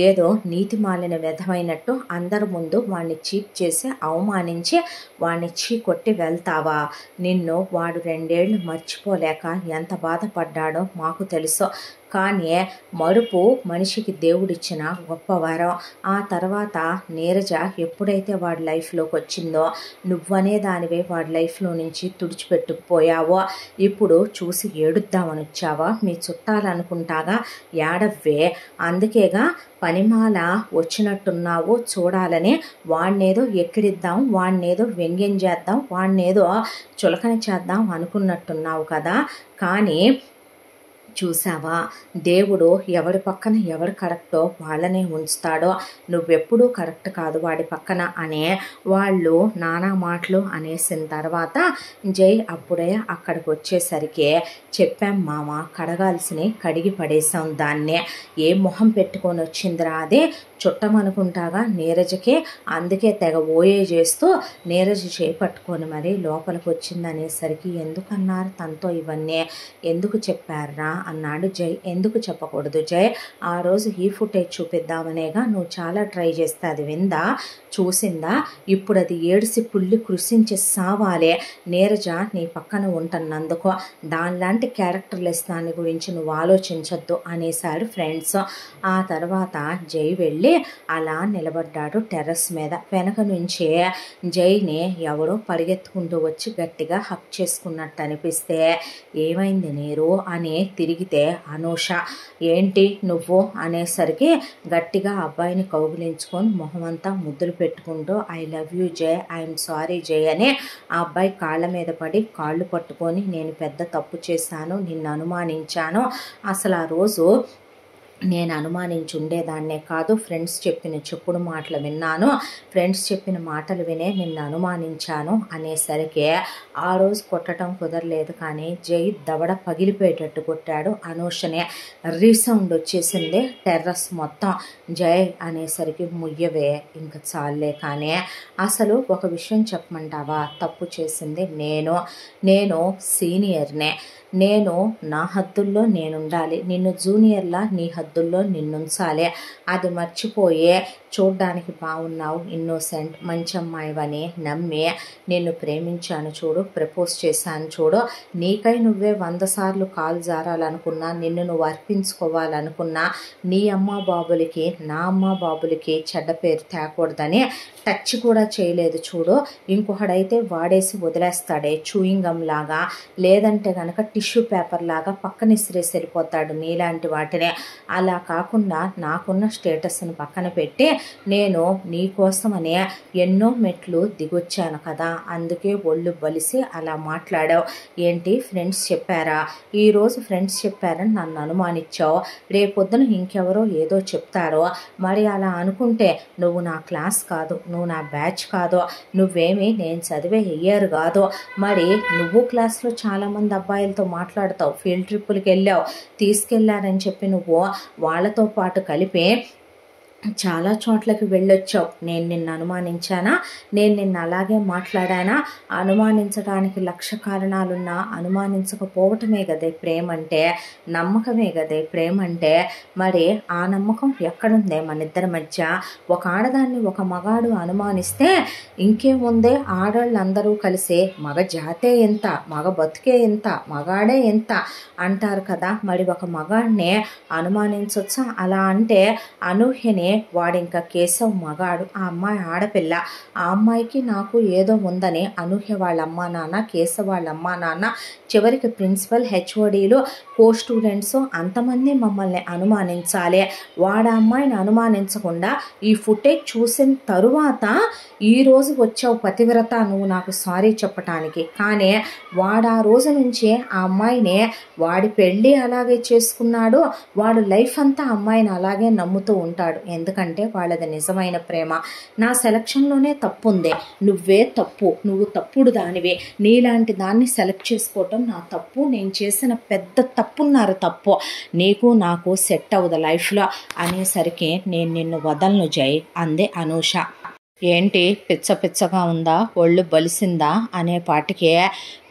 Speaker 1: ఏదో నీతి మాలిన విధమైనట్టు అందరి ముందు వాడిని చీప్ చేసి అవమానించి వాడిని చీ కొట్టి వెళ్తావా? నిన్ను వాడు 2 ఏళ్ళు మర్చిపోలేక ఎంత బాధపడ్డాడో మాకు తెలుసు. కానీ మరుపు మనిషికి దేవుడిచ్చిన గొప్ప వరం. ఆ తర్వాత నీరజ ఎప్పుడైతే వాడి లైఫ్లోకి వచ్చిందో నువ్వనే దానివే వాడి లైఫ్లో నుంచి తుడిచిపెట్టుకుపోయావో. ఇప్పుడు చూసి ఏడుద్దామని వచ్చావా? మీ చుట్టాలనుకుంటాగా, ఏడవ్వే. అందుకేగా పనిమాల వచ్చినట్టున్నావు చూడాలని వాడినేదో ఎక్కిడిద్దాం, వాడినేదో వ్యంగ్యం చేద్దాం, వాడినేదో చులకన చేద్దాం అనుకున్నట్టున్నావు కదా. కానీ చూసావా, దేవుడు ఎవడి పక్కన ఎవరు కరెక్టో వాళ్ళనే ఉంచుతాడో. నువ్వెప్పుడూ కరెక్ట్ కాదు వాడి పక్కన అనే వాళ్ళు నానా మాటలు అనేసిన తర్వాత జై అప్పుడే అక్కడికి వచ్చేసరికి చెప్పాం మామ, కడగాల్సిని కడిగి పడేసాం దాన్నే. ఏ మొహం పెట్టుకొని వచ్చిందిరా అదే చుట్టమనుకుంటాగా నీరజకే. అందుకే తెగ ఓయే చేస్తూ నీరజ చేపట్టుకొని మరి లోపలికి వచ్చిందనేసరికి ఎందుకన్నారు తనతో ఇవన్నీ, ఎందుకు చెప్పారా అన్నాడు జై. ఎందుకు చెప్పకూడదు జై? ఆ రోజు ఈ ఫుటేజ్ చూపిద్దామనేగా నువ్వు చాలా ట్రై చేస్తే అది విందా, చూసిందా? ఇప్పుడు అది ఏడిసి పుల్లి కృషించి సావాలే. నీరజ నీ పక్కన ఉంటున్నందుకు దానిలాంటి క్యారెక్టర్లెస్ దాని గురించి నువ్వు ఆలోచించొద్దు అనేసాడు ఫ్రెండ్స్. ఆ తర్వాత జై వెళ్ళి అలా నిలబడ్డాడు టెర్రస్ మీద. వెనక నుంచి జైని ఎవరో పరిగెత్తుకుంటూ వచ్చి గట్టిగా హక్ చేసుకున్నట్టు అనిపిస్తే ఏమైంది నీరు అని తిరిగితే అనూష. ఏంటి నువ్వు అనేసరికి గట్టిగా అబ్బాయిని కౌగిలించుకొని మొహమంతా ముద్దులు పెట్టుకుంటూ ఐ లవ్ యూ జై, ఐఎమ్ సారీ జై అని ఆ అబ్బాయి కాళ్ళ మీద పడి కాళ్ళు పట్టుకొని నేను పెద్ద తప్పు చేశాను, నిన్ను అనుమానించాను, అసలు ఆ రోజు నేను అనుమానించి ఉండేదాన్నే కాదు, ఫ్రెండ్స్ చెప్పిన చెప్పుడు మాటలు విన్నాను, ఫ్రెండ్స్ చెప్పిన మాటలు వినే నిన్ను అనుమానించాను అనేసరికి ఆ రోజు కొట్టడం కుదరలేదు. కానీ జై దవడ పగిలిపోయేటట్టు కొట్టాడు అనూషనే. రీసౌండ్ వచ్చేసింది టెర్రస్ మొత్తం. జై అనేసరికి ముయ్యవే ఇంక చాలే. కానీ అసలు ఒక విషయం చెప్పమంటావా? తప్పు చేసింది నేను సీనియర్నే, నేను నా హద్దుల్లో నేనుండాలి, నిన్ను జూనియర్లా నీ హద్దు హద్దుల్లో నిన్నుంచాలి. అది మర్చిపోయి చూడ్డానికి బాగున్నావు, ఇన్నోసెంట్, మంచి అమ్మాయివని నమ్మి నిన్ను ప్రేమించాను చూడు, ప్రపోజ్ చేశాను చూడు, నీకై నువ్వే 100 సార్లు కాలు జారాలనుకున్నా, నిన్ను నువ్వు అర్పించుకోవాలనుకున్నా, నీ అమ్మ బాబులకి నా అమ్మ బాబులకి చెడ్డ పేరు తేకూడదని టచ్ కూడా చేయలేదు చూడు. ఇంకొకడైతే వాడేసి వదిలేస్తాడే చూయింగ్ గమ్ లాగా, లేదంటే కనుక టిష్యూ పేపర్ లాగా పక్కన ఇసిరేసి వెళ్ళిపోతాడు నీలాంటి వాటినే. అలా కాకుండా నాకున్న స్టేటస్ని పక్కన పెట్టి నేను నీ కోసమనే ఎన్నో మెట్లు దిగొచ్చాను కదా, అందుకే ఒళ్ళు బలిసి అలా మాట్లాడావు. ఏంటి ఫ్రెండ్స్ చెప్పారా? ఈరోజు ఫ్రెండ్స్ చెప్పారని నన్ను అనుమానించావు, రేపొద్దున ఇంకెవరో ఏదో చెప్తారో. మరి అలా అనుకుంటే నువ్వు నా క్లాస్ కాదు, నువ్వు నా బ్యాచ్ కాదు, నువ్వేమి నేను చదివే ఇయర్ కాదు. మరి నువ్వు క్లాస్లో చాలామంది అబ్బాయిలతో మాట్లాడతావు, ఫీల్డ్ ట్రిప్పులకి వెళ్ళావు, తీసుకెళ్లారని చెప్పి నువ్వు వాళ్ళతో పాటు కలిపి చాలా చోట్లకి వెళ్ళొచ్చావు. నేను నిన్ను అనుమానించానా? నేను నిన్ను అలాగే మాట్లాడానా? అనుమానించడానికి 1,00,000 కారణాలున్నా అనుమానించకపోవటమే కదే ప్రేమ అంటే, నమ్మకమే కదే ప్రేమ అంటే. మరి ఆ నమ్మకం ఎక్కడుందే మన ఇద్దరి మధ్య? ఒక ఆడదాన్ని ఒక మగాడు అనుమానిస్తే ఇంకేముందే, ఆడవాళ్ళందరూ కలిసి మగ జాతే ఎంత, మగ బతుకే ఎంత, మగాడే ఎంత అంటారు కదా. మరి ఒక మగాడిని అనుమానించవచ్చా? అలా అంటే అనూహ్యని వాడింకా కేశవ్ మగాడు, ఆ అమ్మాయి ఆడపిల్ల, ఆ అమ్మాయికి నాకు ఏదో ఉందని అనూహ్య వాళ్ళ అమ్మా నాన్న, కేశవ్ వాళ్ళ అమ్మా నాన్న, చివరికి ప్రిన్సిపల్, హెచ్ఓడీలు, కో స్టూడెంట్స్ అంతమంది మమ్మల్ని అనుమానించాలి. వాడు ఆ అమ్మాయిని అనుమానించకుండా ఈ ఫుటేజ్ చూసిన తరువాత ఈరోజు వచ్చావు పతివ్రత నువ్వు నాకు సారీ చెప్పటానికి. కానీ వాడు ఆ రోజు నుంచి ఆ అమ్మాయిని వాడి పెళ్ళి అలాగే చేసుకున్నాడు, వాడు లైఫ్ అంతా ఆ అమ్మాయిని అలాగే నమ్ముతూ ఉంటాడు. ఎందుకంటే వాళ్ళది నిజమైన ప్రేమ. నా సెలక్షన్లోనే తప్పు ఉంది, నువ్వే తప్పు, నువ్వు తప్పుడు దానివే, నీలాంటి దాన్ని సెలెక్ట్ చేసుకోవటం నా తప్పు, నేను చేసిన పెద్ద తప్పున్నారు తప్పు, నీకు నాకు సెట్ అవ్వదు లైఫ్లో అనేసరికి నేను నిన్ను వదలను జై అందే అనూష. ఏంటి పిచ్చ పిచ్చగా ఉందా, ఒళ్ళు బలిసిందా అనే పాటికే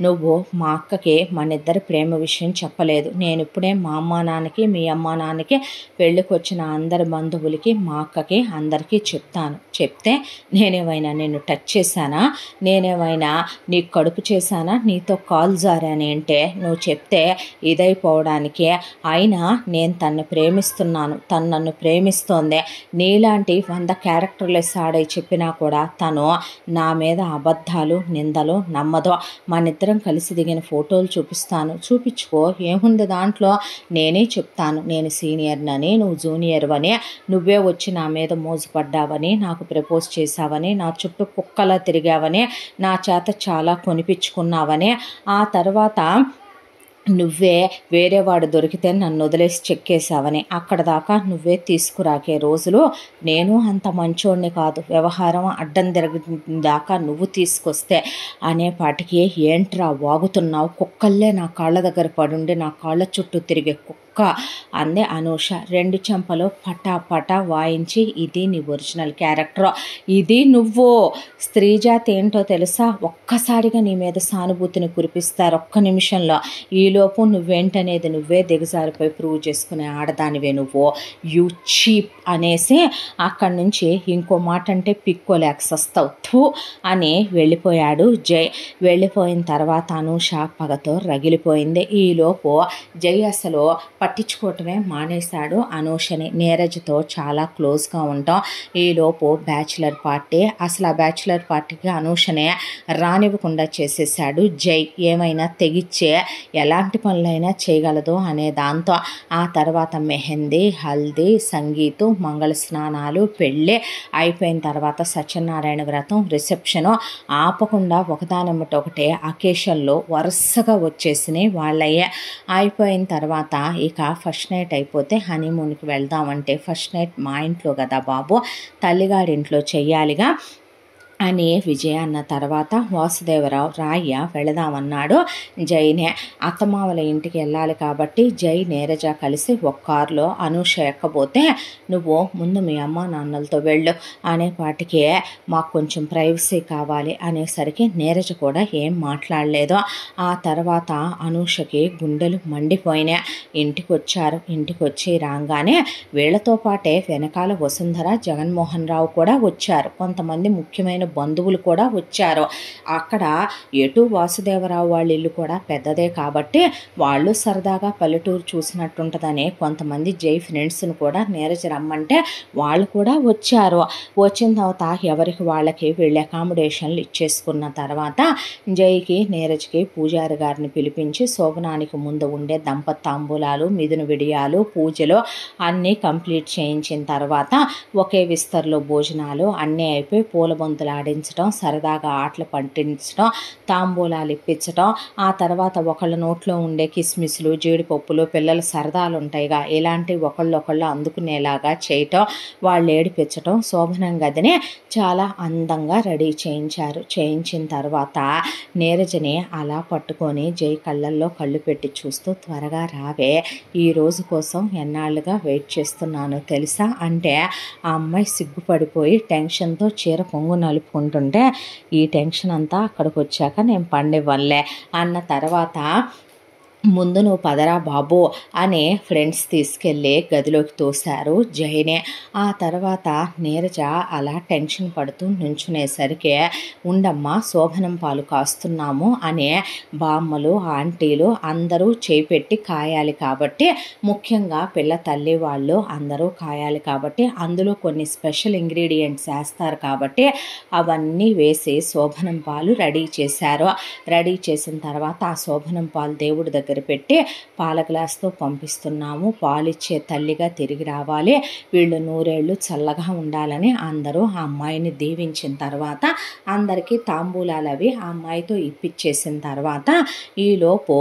Speaker 1: నువ్వు మా అక్కకి మన ఇద్దరి ప్రేమ విషయం చెప్పలేదు. నేను ఇప్పుడే మా అమ్మా నాన్నకి, మీ అమ్మా నాన్నకి, పెళ్ళికి వచ్చిన అందరి బంధువులకి, మా అక్కకి అందరికీ చెప్తాను. చెప్తే నేనేమైనా నిన్ను టచ్ చేశానా? నేనేమైనా నీకు కడుపు చేశానా? నీతో కాల్ జారాని అంటే నువ్వు చెప్తే ఇదైపోవడానికి. అయినా నేను తన్ను ప్రేమిస్తున్నాను, తను నన్ను ప్రేమిస్తోంది. నీలాంటి 100 క్యారెక్టర్లెస్ ఆడై చెప్పిన కూడా తను నా మీద అబద్ధాలు నిందలు నమ్మదు. మనిద్దరం కలిసి దిగిన ఫోటోలు చూపిస్తాను, చూపించుకో, ఏముంది దాంట్లో. నేనే చెప్తాను నేను సీనియర్నని, నువ్వు జూనియర్వని, నువ్వే వచ్చి నా మీద మోజుపడ్డావని, నాకు ప్రపోజ్ చేశావని, నా చుట్టూ కుక్కలా తిరిగావని, నా చేత చాలా కొనిపించుకున్నావని, ఆ తర్వాత నువ్వే వేరేవాడు దొరికితే నన్ను వదిలేసి చెక్కేశావని, అక్కడ దాకా నువ్వే తీసుకురాకే రోజులు. నేను అంత మంచోడిని కాదు, వ్యవహారం అడ్డం దాకా నువ్వు తీసుకొస్తే అనేపాటికి ఏంట్రా వాగుతున్నావు, కుక్కల్లే నా కాళ్ళ దగ్గర పడుండి నా కాళ్ళ చుట్టూ తిరిగే కుక్క అందే అనూష. 2 చెంపలు పటా వాయించి, ఇది నీ ఒరిజినల్ క్యారెక్టర్, ఇది నువ్వు. స్త్రీజాతి ఏంటో తెలుసా? ఒక్కసారిగా నీ మీద సానుభూతిని కురిపిస్తారు ఒక్క నిమిషంలో. ఈలోపు నువ్వేంటనేది నువ్వే దిగజారిపోయి ప్రూవ్ చేసుకునే ఆడదానివే నువ్వు. యూ చీప్ అనేసి అక్కడి నుంచి ఇంకో మాట అంటే పిక్కోలేక సస్తావు థూ అని వెళ్ళిపోయాడు జై. వెళ్ళిపోయిన తర్వాత అనూష పగతో రగిలిపోయింది. ఈలోపు జై అసలు పట్టించుకోవటమే మానేశాడు అనూషని. నీరజ్తో చాలా క్లోజ్గా ఉంటాం. ఈలోపు బ్యాచులర్ పార్టీ, అసలు ఆ బ్యాచులర్ పార్టీకి అనూషనే రానివ్వకుండా చేసేసాడు జై. ఏమైనా తెగిచ్చే ఎలాంటి పనులైనా చేయగలదు అనే దాంతో. ఆ తర్వాత మెహందీ, హల్దీ, సంగీతు, మంగళ స్నానాలు, పెళ్ళి అయిపోయిన తర్వాత సత్యనారాయణ వ్రతం, రిసెప్షను ఆపకుండా ఒకదానమ్మట ఒకటే అకేషన్లో వరుసగా వచ్చేసినాయి వాళ్ళయ్యే. అయిపోయిన తర్వాత ఇక ఫస్ట్ నైట్ అయిపోతే హనీమూన్కి వెళ్దామంటే, ఫస్ట్ నైట్ మా ఇంట్లో కదా బాబు, తల్లిగారింట్లో చెయ్యాలిగా. అని విజయ అన్న తర్వాత వాసుదేవరావు రాయ్య వెళదామన్నాడు. జైనే అత్తమావల ఇంటికి వెళ్ళాలి కాబట్టి జై నీరజ కలిసి ఒక కారులో అనూష ఎక్కబోతే నువ్వు ముందు మీ అమ్మ నాన్నలతో వెళ్ళు అనేపాటికి మాకు కొంచెం ప్రైవసీ కావాలి అనేసరికి నీరజ కూడా ఏం మాట్లాడలేదు. ఆ తర్వాత అనూషకి గుండెలు మండిపోయినాయి. ఇంటికి వచ్చారు. ఇంటికి వచ్చి రాగానే వీళ్లతో పాటే వెనకాల వసుంధర జగన్మోహన్ రావు కూడా వచ్చారు. కొంతమంది ముఖ్యమైన బంధువులు కూడా వచ్చారు. అక్కడ ఎటు వాసుదేవరావు వాళ్ళ ఇల్లు కూడా పెద్దదే కాబట్టి వాళ్ళు సరదాగా పల్లెటూరు చూసినట్టుంటుందని కొంతమంది జై ఫ్రెండ్స్ని కూడా నీరజ రమ్మంటే వాళ్ళు కూడా వచ్చారు. వచ్చిన తర్వాత ఎవరికి వాళ్ళకి వీళ్ళ అకామిడేషన్లు ఇచ్చేసుకున్న తర్వాత జైకి నీరజ్కి పూజారి గారిని పిలిపించి శోభనానికి ముందు ఉండే దంపతాంబూలాలు మిథున విడియాలు పూజలు అన్నీ కంప్లీట్ చేయించిన తర్వాత ఒకే విస్తర్లో భోజనాలు అన్నీ అయిపోయి పూలబంతులు ఆడించడం, సరదాగా ఆటలు పట్టించడం, తాంబూలాలు ఇప్పించడం, ఆ తర్వాత ఒకళ్ళ నోట్లో ఉండే కిస్మిస్లు జీడిపప్పులు పిల్లల సరదాలు ఉంటాయిగా ఇలాంటివి ఒకళ్ళొకళ్ళు అందుకునేలాగా చేయటం, వాళ్ళు ఏడిపించటం, శోభనం గదిని చాలా అందంగా రెడీ చేయించారు. చేయించిన తర్వాత నీరజని అలా పట్టుకొని జై కళ్ళల్లో కళ్ళు పెట్టి చూస్తూ త్వరగా రావే, ఈ రోజు కోసం ఎన్నాళ్ళుగా వెయిట్ చేస్తున్నాను తెలుసా అంటే ఆ అమ్మాయి సిగ్గుపడిపోయి టెన్షన్తో చీర కొంగు నలుపుకుంటుంటే ఈ టెన్షన్ అంతా అక్కడికి వచ్చాక నేను పండివ్వలే అన్న తర్వాత ముందు నువ్వు పదరా బాబు అని ఫ్రెండ్స్ తీసుకెళ్ళి గదిలోకి తోశారు జైనే. ఆ తర్వాత నీరజ అలా టెన్షన్ పడుతూ నుంచునేసరికి ఉండమ్మా శోభనం పాలు కాస్తున్నాము అనే బామ్మలు ఆంటీలు అందరూ చేపెట్టి కాయాలి కాబట్టి ముఖ్యంగా పిల్ల తల్లి వాళ్ళు అందరూ కాయాలి కాబట్టి అందులో కొన్ని స్పెషల్ ఇంగ్రీడియంట్స్ వేస్తారు కాబట్టి అవన్నీ వేసి శోభనం పాలు రెడీ చేశారు. రెడీ చేసిన తర్వాత ఆ శోభనం పాలు దేవుడి దగ్గర పెట్టి పాల గ్లాస్తో పంపిస్తున్నాము, పాలిచ్చే తల్లిగా తిరిగి రావాలి, వీళ్ళు నూరేళ్ళు చల్లగా ఉండాలని అందరూ ఆ అమ్మాయిని దీవించిన తర్వాత అందరికీ తాంబూలాలు అవి ఆ అమ్మాయితో ఇప్పించేసిన తర్వాత ఈలోపు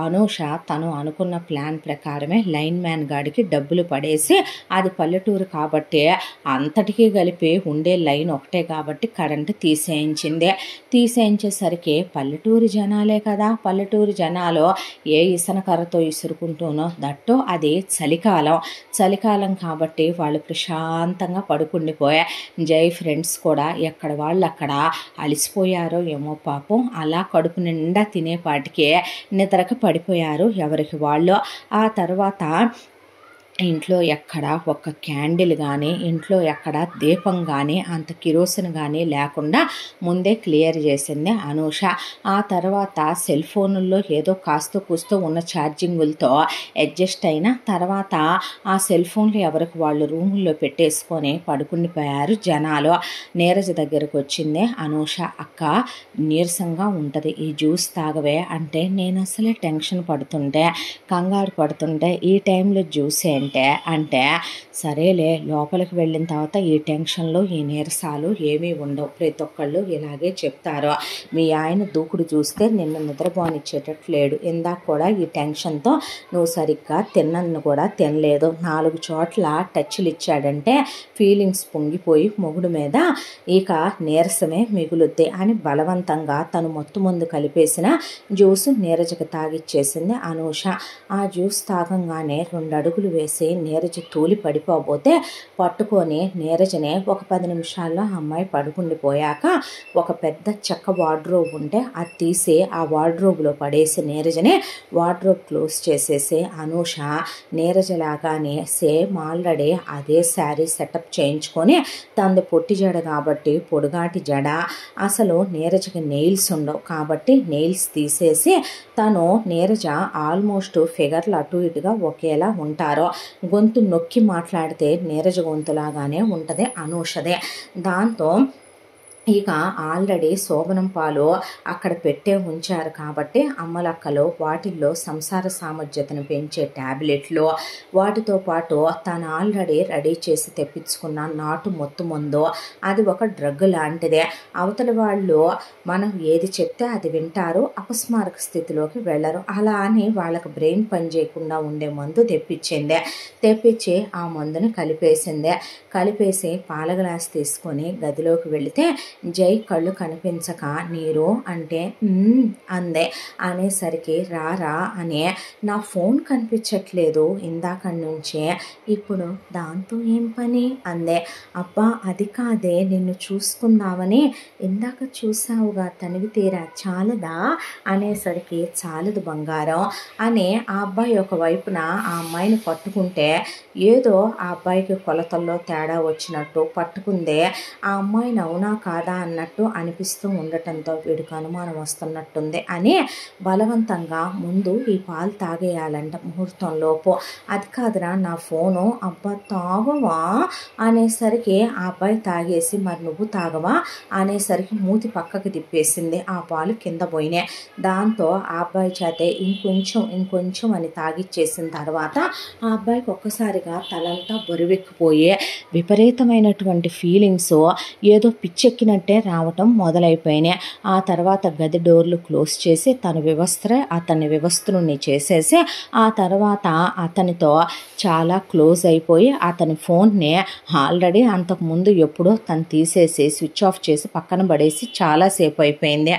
Speaker 1: అనూష తను అనుకున్న ప్లాన్ ప్రకారమే లైన్ మ్యాన్ గాడికి డబ్బులు పడేసి అది పల్లెటూరు కాబట్టి అంతటికీ కలిపి ఉండే లైన్ ఒకటే కాబట్టి కరెంటు తీసేయించింది. తీసేయించేసరికి పల్లెటూరు జనాలే కదా, పల్లెటూరు జనాలు ఏ ఇసనకర్రతో ఇసురుకుంటూనో దట్టో అది చలికాలం కాబట్టి వాళ్ళు ప్రశాంతంగా పడుకుండిపోయా. జై ఫ్రెండ్స్ కూడా ఎక్కడ వాళ్ళు అక్కడ అలిసిపోయారో ఏమో పాపం అలా కడుపు నిండా తినేపాటికే నిద్రకు పడిపోయారు ఎవరికి వాళ్ళు. ఆ తర్వాత ఇంట్లో ఎక్కడ ఒక క్యాండిల్ కానీ ఇంట్లో ఎక్కడ దీపం కానీ అంత కిరోసిన్ కానీ లేకుండా ముందే క్లియర్ చేసింది అనూష. ఆ తర్వాత సెల్ ఫోనుల్లో ఏదో కాస్త కూస్తూ ఉన్న ఛార్జింగులతో అడ్జస్ట్ అయిన తర్వాత ఆ సెల్ ఫోన్లు ఎవరికి వాళ్ళు రూముల్లో పెట్టేసుకొని పడుకుండిపోయారు జనాలు. నీరజ దగ్గరకు వచ్చింది అనూష, అక్క నీరసంగా ఉంటుంది ఈ జ్యూస్ తాగవే అంటే నేను అసలే టెన్షన్ పడుతుంటే కంగారు పడుతుంటే ఈ టైంలో జ్యూస్ అంటే సరేలే లోపలికి వెళ్ళిన తర్వాత ఈ టెన్షన్లు ఈ నీరసాలు ఏమీ ఉండవు, ప్రతి ఒక్కళ్ళు ఇలాగే చెప్తారు, మీ ఆయన దూకుడు చూస్తే నిన్ను నిద్రపోనిచ్చేటట్టు లేడు, ఇందాక కూడా ఈ టెన్షన్తో నువ్వు సరిగ్గా తిన్నను కూడా తినలేదు, 4 చోట్ల టచ్లు ఇచ్చాడంటే ఫీలింగ్స్ పొంగిపోయి మొగుడు మీద ఇక నీరసమే మిగులుద్ది అని బలవంతంగా తను మొత్తం ముందు కలిపేసిన జ్యూస్ నీరజకు తాగిచ్చేసింది అనూష. ఆ జ్యూస్ తాగంగానే 2 అడుగులు వేసి నీరజ తూలి పడిపోబోతే పట్టుకొని నీరజనే ఒక 10 నిమిషాల్లో అమ్మాయి పడుకుండిపోయాక ఒక పెద్ద చెక్క వార్డ్రోబ్ ఉంటే అది తీసి ఆ వార్డ్రోబ్లో పడేసి నీరజనే వార్డ్రోబ్ క్లోజ్ చేసేసి అనూష నీరజలాగానే సేమ్ ఆల్రెడీ అదే శారీ సెటప్ చేయించుకొని తనది పొట్టి జడ కాబట్టి పొడుగాటి జడ, అసలు నీరజకి నెయిల్స్ ఉండవు కాబట్టి నెయిల్స్ తీసేసి తను నీరజ ఆల్మోస్ట్ ఫిగర్లు అటు ఇటుగా ఒకేలా ఉంటారు. గొంతు నొక్కి మాట్లాడితే నీరజ గొంతులాగానే ఉంటుంది అనూషదే. దాంతో ఇక ఆల్రెడీ శోభనం పాలు అక్కడ పెట్టే ఉంచారు కాబట్టి అమ్మలక్కలు వాటిల్లో సంసార సామర్థ్యతను పెంచే ట్యాబ్లెట్లు వాటితో పాటు తను ఆల్రెడీ రెడీ చేసి తెప్పించుకున్న నాటు మందు అది ఒక డ్రగ్ లాంటిదే. అవతల వాళ్ళు మనం ఏది చెప్తే అది వింటారు, అపస్మారక స్థితిలోకి వెళ్ళరు. అలా అని వాళ్ళకి బ్రెయిన్ పని చేయకుండా ఉండే మందు తెప్పించి ఆ మందుని కలిపేసి పాల గ్లాస్ తీసుకొని గదిలోకి వెళితే జై కళ్ళు కనిపించక నీరు అంటే అందే. అనేసరికి రారా అనే, నా ఫోన్ కనిపించట్లేదు ఇందాక నుంచే, ఇప్పుడు దాంతో ఏం పని అందే. అబ్బా అది కాదే, నిన్ను చూసుకుందామని, ఇందాక చూసావుగా తనివి తీరా, చాలదా అనేసరికి చాలదు బంగారం అని ఆ అబ్బాయి ఒకవైపున ఆ అమ్మాయిని పట్టుకుంటే ఏదో ఆ అబ్బాయికి కొలతల్లో తేడా వచ్చినట్టు పట్టుకుందే. ఆ అమ్మాయిని అవునా కాదా అన్నట్టు అనిపిస్తూ ఉండటంతో వీడికి అనుమానం వస్తున్నట్టుంది అని బలవంతంగా ముందు ఈ పాలు తాగేయాలంట ముహూర్తంలోపు. అది కాదురా నా ఫోను, అబ్బా తాగవా అనేసరికి ఆ అబ్బాయి తాగేసి మరి నువ్వు తాగవా అనేసరికి మూతి పక్కకి తిప్పేసింది. ఆ పాలు కింద పోయినాయి. దాంతో ఆ అబ్బాయి చేతే ఇంకొంచెం అని తాగిచ్చేసిన తర్వాత ఆ అబ్బాయికి ఒక్కసారిగా తలంతా బరువెక్కిపోయి విపరీతమైనటువంటి ఫీలింగ్స్ ఏదో పిచ్చెక్కినట్టే రావటం మొదలైపోయినాయి. ఆ తర్వాత గది డోర్లు క్లోజ్ చేసి అతని వివస్త్రుని చేసేసి ఆ తర్వాత అతనితో చాలా క్లోజ్ అయిపోయి అతని ఫోన్ని ఆల్రెడీ అంతకుముందు ఎప్పుడో తను తీసేసి స్విచ్ ఆఫ్ చేసి పక్కన పడేసి చాలాసేపు అయిపోయింది.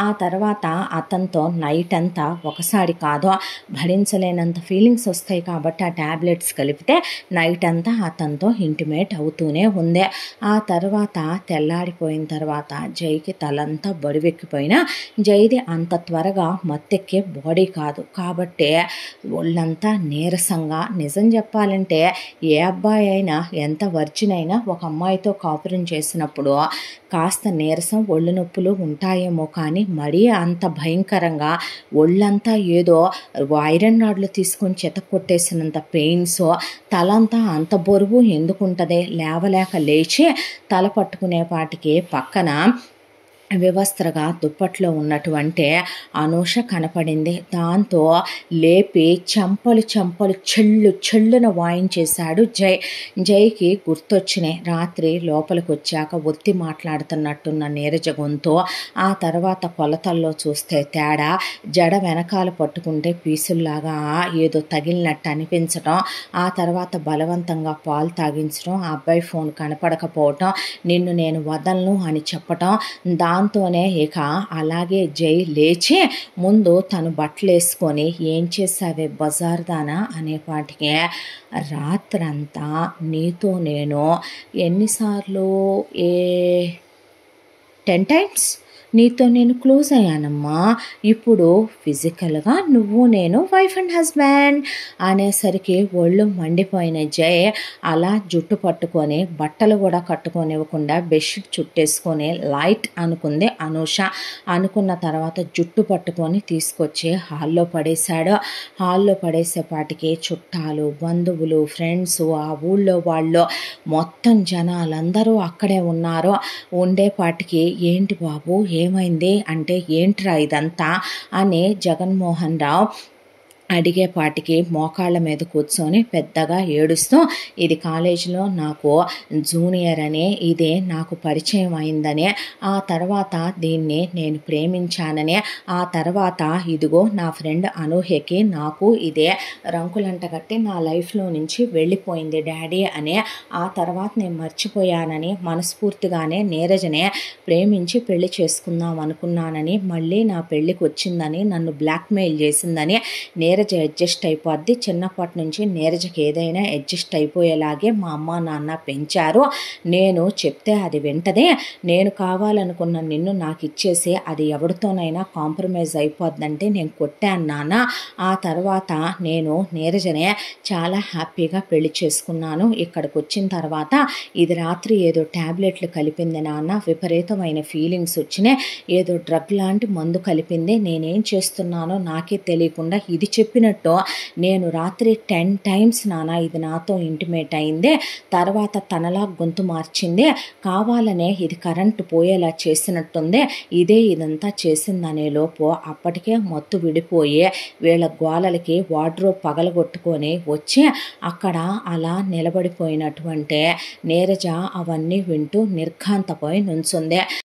Speaker 1: ఆ తర్వాత అతనితో నైట్ అంతా ఒకసారి కాదు భరించలేనంత ఫీలింగ్స్ వస్తాయి కాబట్టి ఆ ట్యాబ్లెట్స్ కలిపితే నైట్ అంతా అతనితో ఇంటిమేట్ అవుతూనే ఉంది. ఆ తర్వాత తెల్లారిపోయిన తర్వాత జైకి తలంతా బరువెక్కిపోయినా జైది అంత త్వరగా మత్తెక్కే బాడీ కాదు కాబట్టి ఒళ్ళంతా నీరసంగా, నిజం చెప్పాలంటే ఏ అబ్బాయి అయినా ఎంత వర్జిన్ అయినా ఒక అమ్మాయితో కాపురం చేసినప్పుడు కాస్త నీరసం ఒళ్ళు నొప్పులు ఉంటాయేమో కానీ మరీ అంత భయంకరంగా ఒళ్ళంతా ఏదో ఐరన్ రాడ్లు తీసుకొని కొట్టేసినంత పెయిన్స్, తలంతా అంత బరువు ఎందుకుంటుంది, లేవలేక లేచి తల పట్టుకునేపాటికి పక్కన వివస్త్రగా దుప్పట్లో ఉన్నటువంటి అనూష కనపడింది. దాంతో లేపి చెంపలు చెల్లున వాయించేశాడు జైకి గుర్తొచ్చినాయి రాత్రి లోపలికి వచ్చాక ఒత్తి మాట్లాడుతున్నట్టున్న నీరజ గొంతు. ఆ తర్వాత కొలతల్లో చూస్తే తేడా, జడ వెనకాల పట్టుకుంటే పీసుల్లాగా ఏదో తగిలినట్టు అనిపించడం, ఆ తర్వాత బలవంతంగా పాలు తాగించడం, ఆ అబ్బాయి ఫోన్ కనపడకపోవటం, నిన్ను నేను వదలను అని చెప్పటం. దాంతోనే ఇక అలాగే జై లేచి ముందు తను బట్టలు వేసుకొని ఏం చేసావే బజార్దానా అనేపాటికి రాత్రంతా నీతో నేను ఎన్నిసార్లు 10 టైమ్స్ నీతో నేను క్లోజ్ అయ్యానమ్మా, ఇప్పుడు ఫిజికల్గా నువ్వు నేను వైఫ్ అండ్ హస్బెండ్ అనేసరికి ఒళ్ళు మండిపోయిన జై అలా జుట్టు పట్టుకొని బట్టలు కూడా కట్టుకొనివ్వకుండా బెడ్షీట్ చుట్టేసుకొని లైట్ అనుకుంది అనూష. అనుకున్న తర్వాత జుట్టు పట్టుకొని తీసుకొచ్చి హాల్లో పడేశాడు. హాల్లో పడేసేపాటికి చుట్టాలు, బంధువులు, ఫ్రెండ్స్, ఆ ఊళ్ళో వాళ్ళు మొత్తం జనాలందరూ అక్కడే ఉన్నారు. ఉండేపాటికి ఏంటి బాబు ఏమైంది అంటే ఏంట్రా ఇదంతా అని జగన్మోహన్ రావు అడిగేపాటికి మోకాళ్ళ మీద కూర్చొని పెద్దగా ఏడుస్తూ ఇది కాలేజీలో నాకు జూనియర్ అని, ఇదే నాకు పరిచయం అయిందని, ఆ తర్వాత దీన్ని నేను ప్రేమించానని, ఆ తర్వాత ఇదిగో నా ఫ్రెండ్ అనూహ్యకి నాకు ఇదే రంకులంట కట్టి నా లైఫ్లో నుంచి వెళ్ళిపోయింది డాడీ అని, ఆ తర్వాత నేను మర్చిపోయానని, మనస్ఫూర్తిగానే నీరజనే ప్రేమించి పెళ్లి చేసుకుందాం అనుకున్నానని, మళ్ళీ నా పెళ్ళికి వచ్చిందని, నన్ను బ్లాక్మెయిల్ చేసిందని, నీరజ అడ్జస్ట్ అయిపోద్ది, చిన్నప్పటి నుంచి నీరజకి ఏదైనా అడ్జస్ట్ అయిపోయేలాగే మా అమ్మ నాన్న పెంచారు, నేను చెప్తే అది వింటదే, నేను కావాలనుకున్న నిన్ను నాకు ఇచ్చేసి అది ఎవరితోనైనా కాంప్రమైజ్ అయిపోద్దంటే నేను కొట్టాను నాన్న, ఆ తర్వాత నేను నీరజనే చాలా హ్యాపీగా పెళ్లి చేసుకున్నాను, ఇక్కడికి వచ్చిన తర్వాత ఇది రాత్రి ఏదో ట్యాబ్లెట్లు కలిపింది నాన్న, విపరీతమైన ఫీలింగ్స్ వచ్చినాయి, ఏదో డ్రగ్ లాంటి మందు కలిపింది, నేనేం చేస్తున్నానో నాకే తెలియకుండా ఇది చెప్పినట్టు నేను రాత్రి 10 టైమ్స్ నాన్న ఇది నాతో ఇంటిమేట్ అయింది, తర్వాత తనలా గొంతు మార్చింది, కావాలనే ఇది కరెంటు పోయేలా చేసినట్టుంది, ఇదంతా చేసిందనే లోపు అప్పటికే మత్తు విడిపోయి వీళ్ళ గోలలకి వార్డ్రోబ్ పగలగొట్టుకొని వచ్చి అక్కడ అలా నిలబడిపోయినటువంటి నీరజ అవన్నీ వింటూ నిర్ఘాంతపోయి నుంచుంది.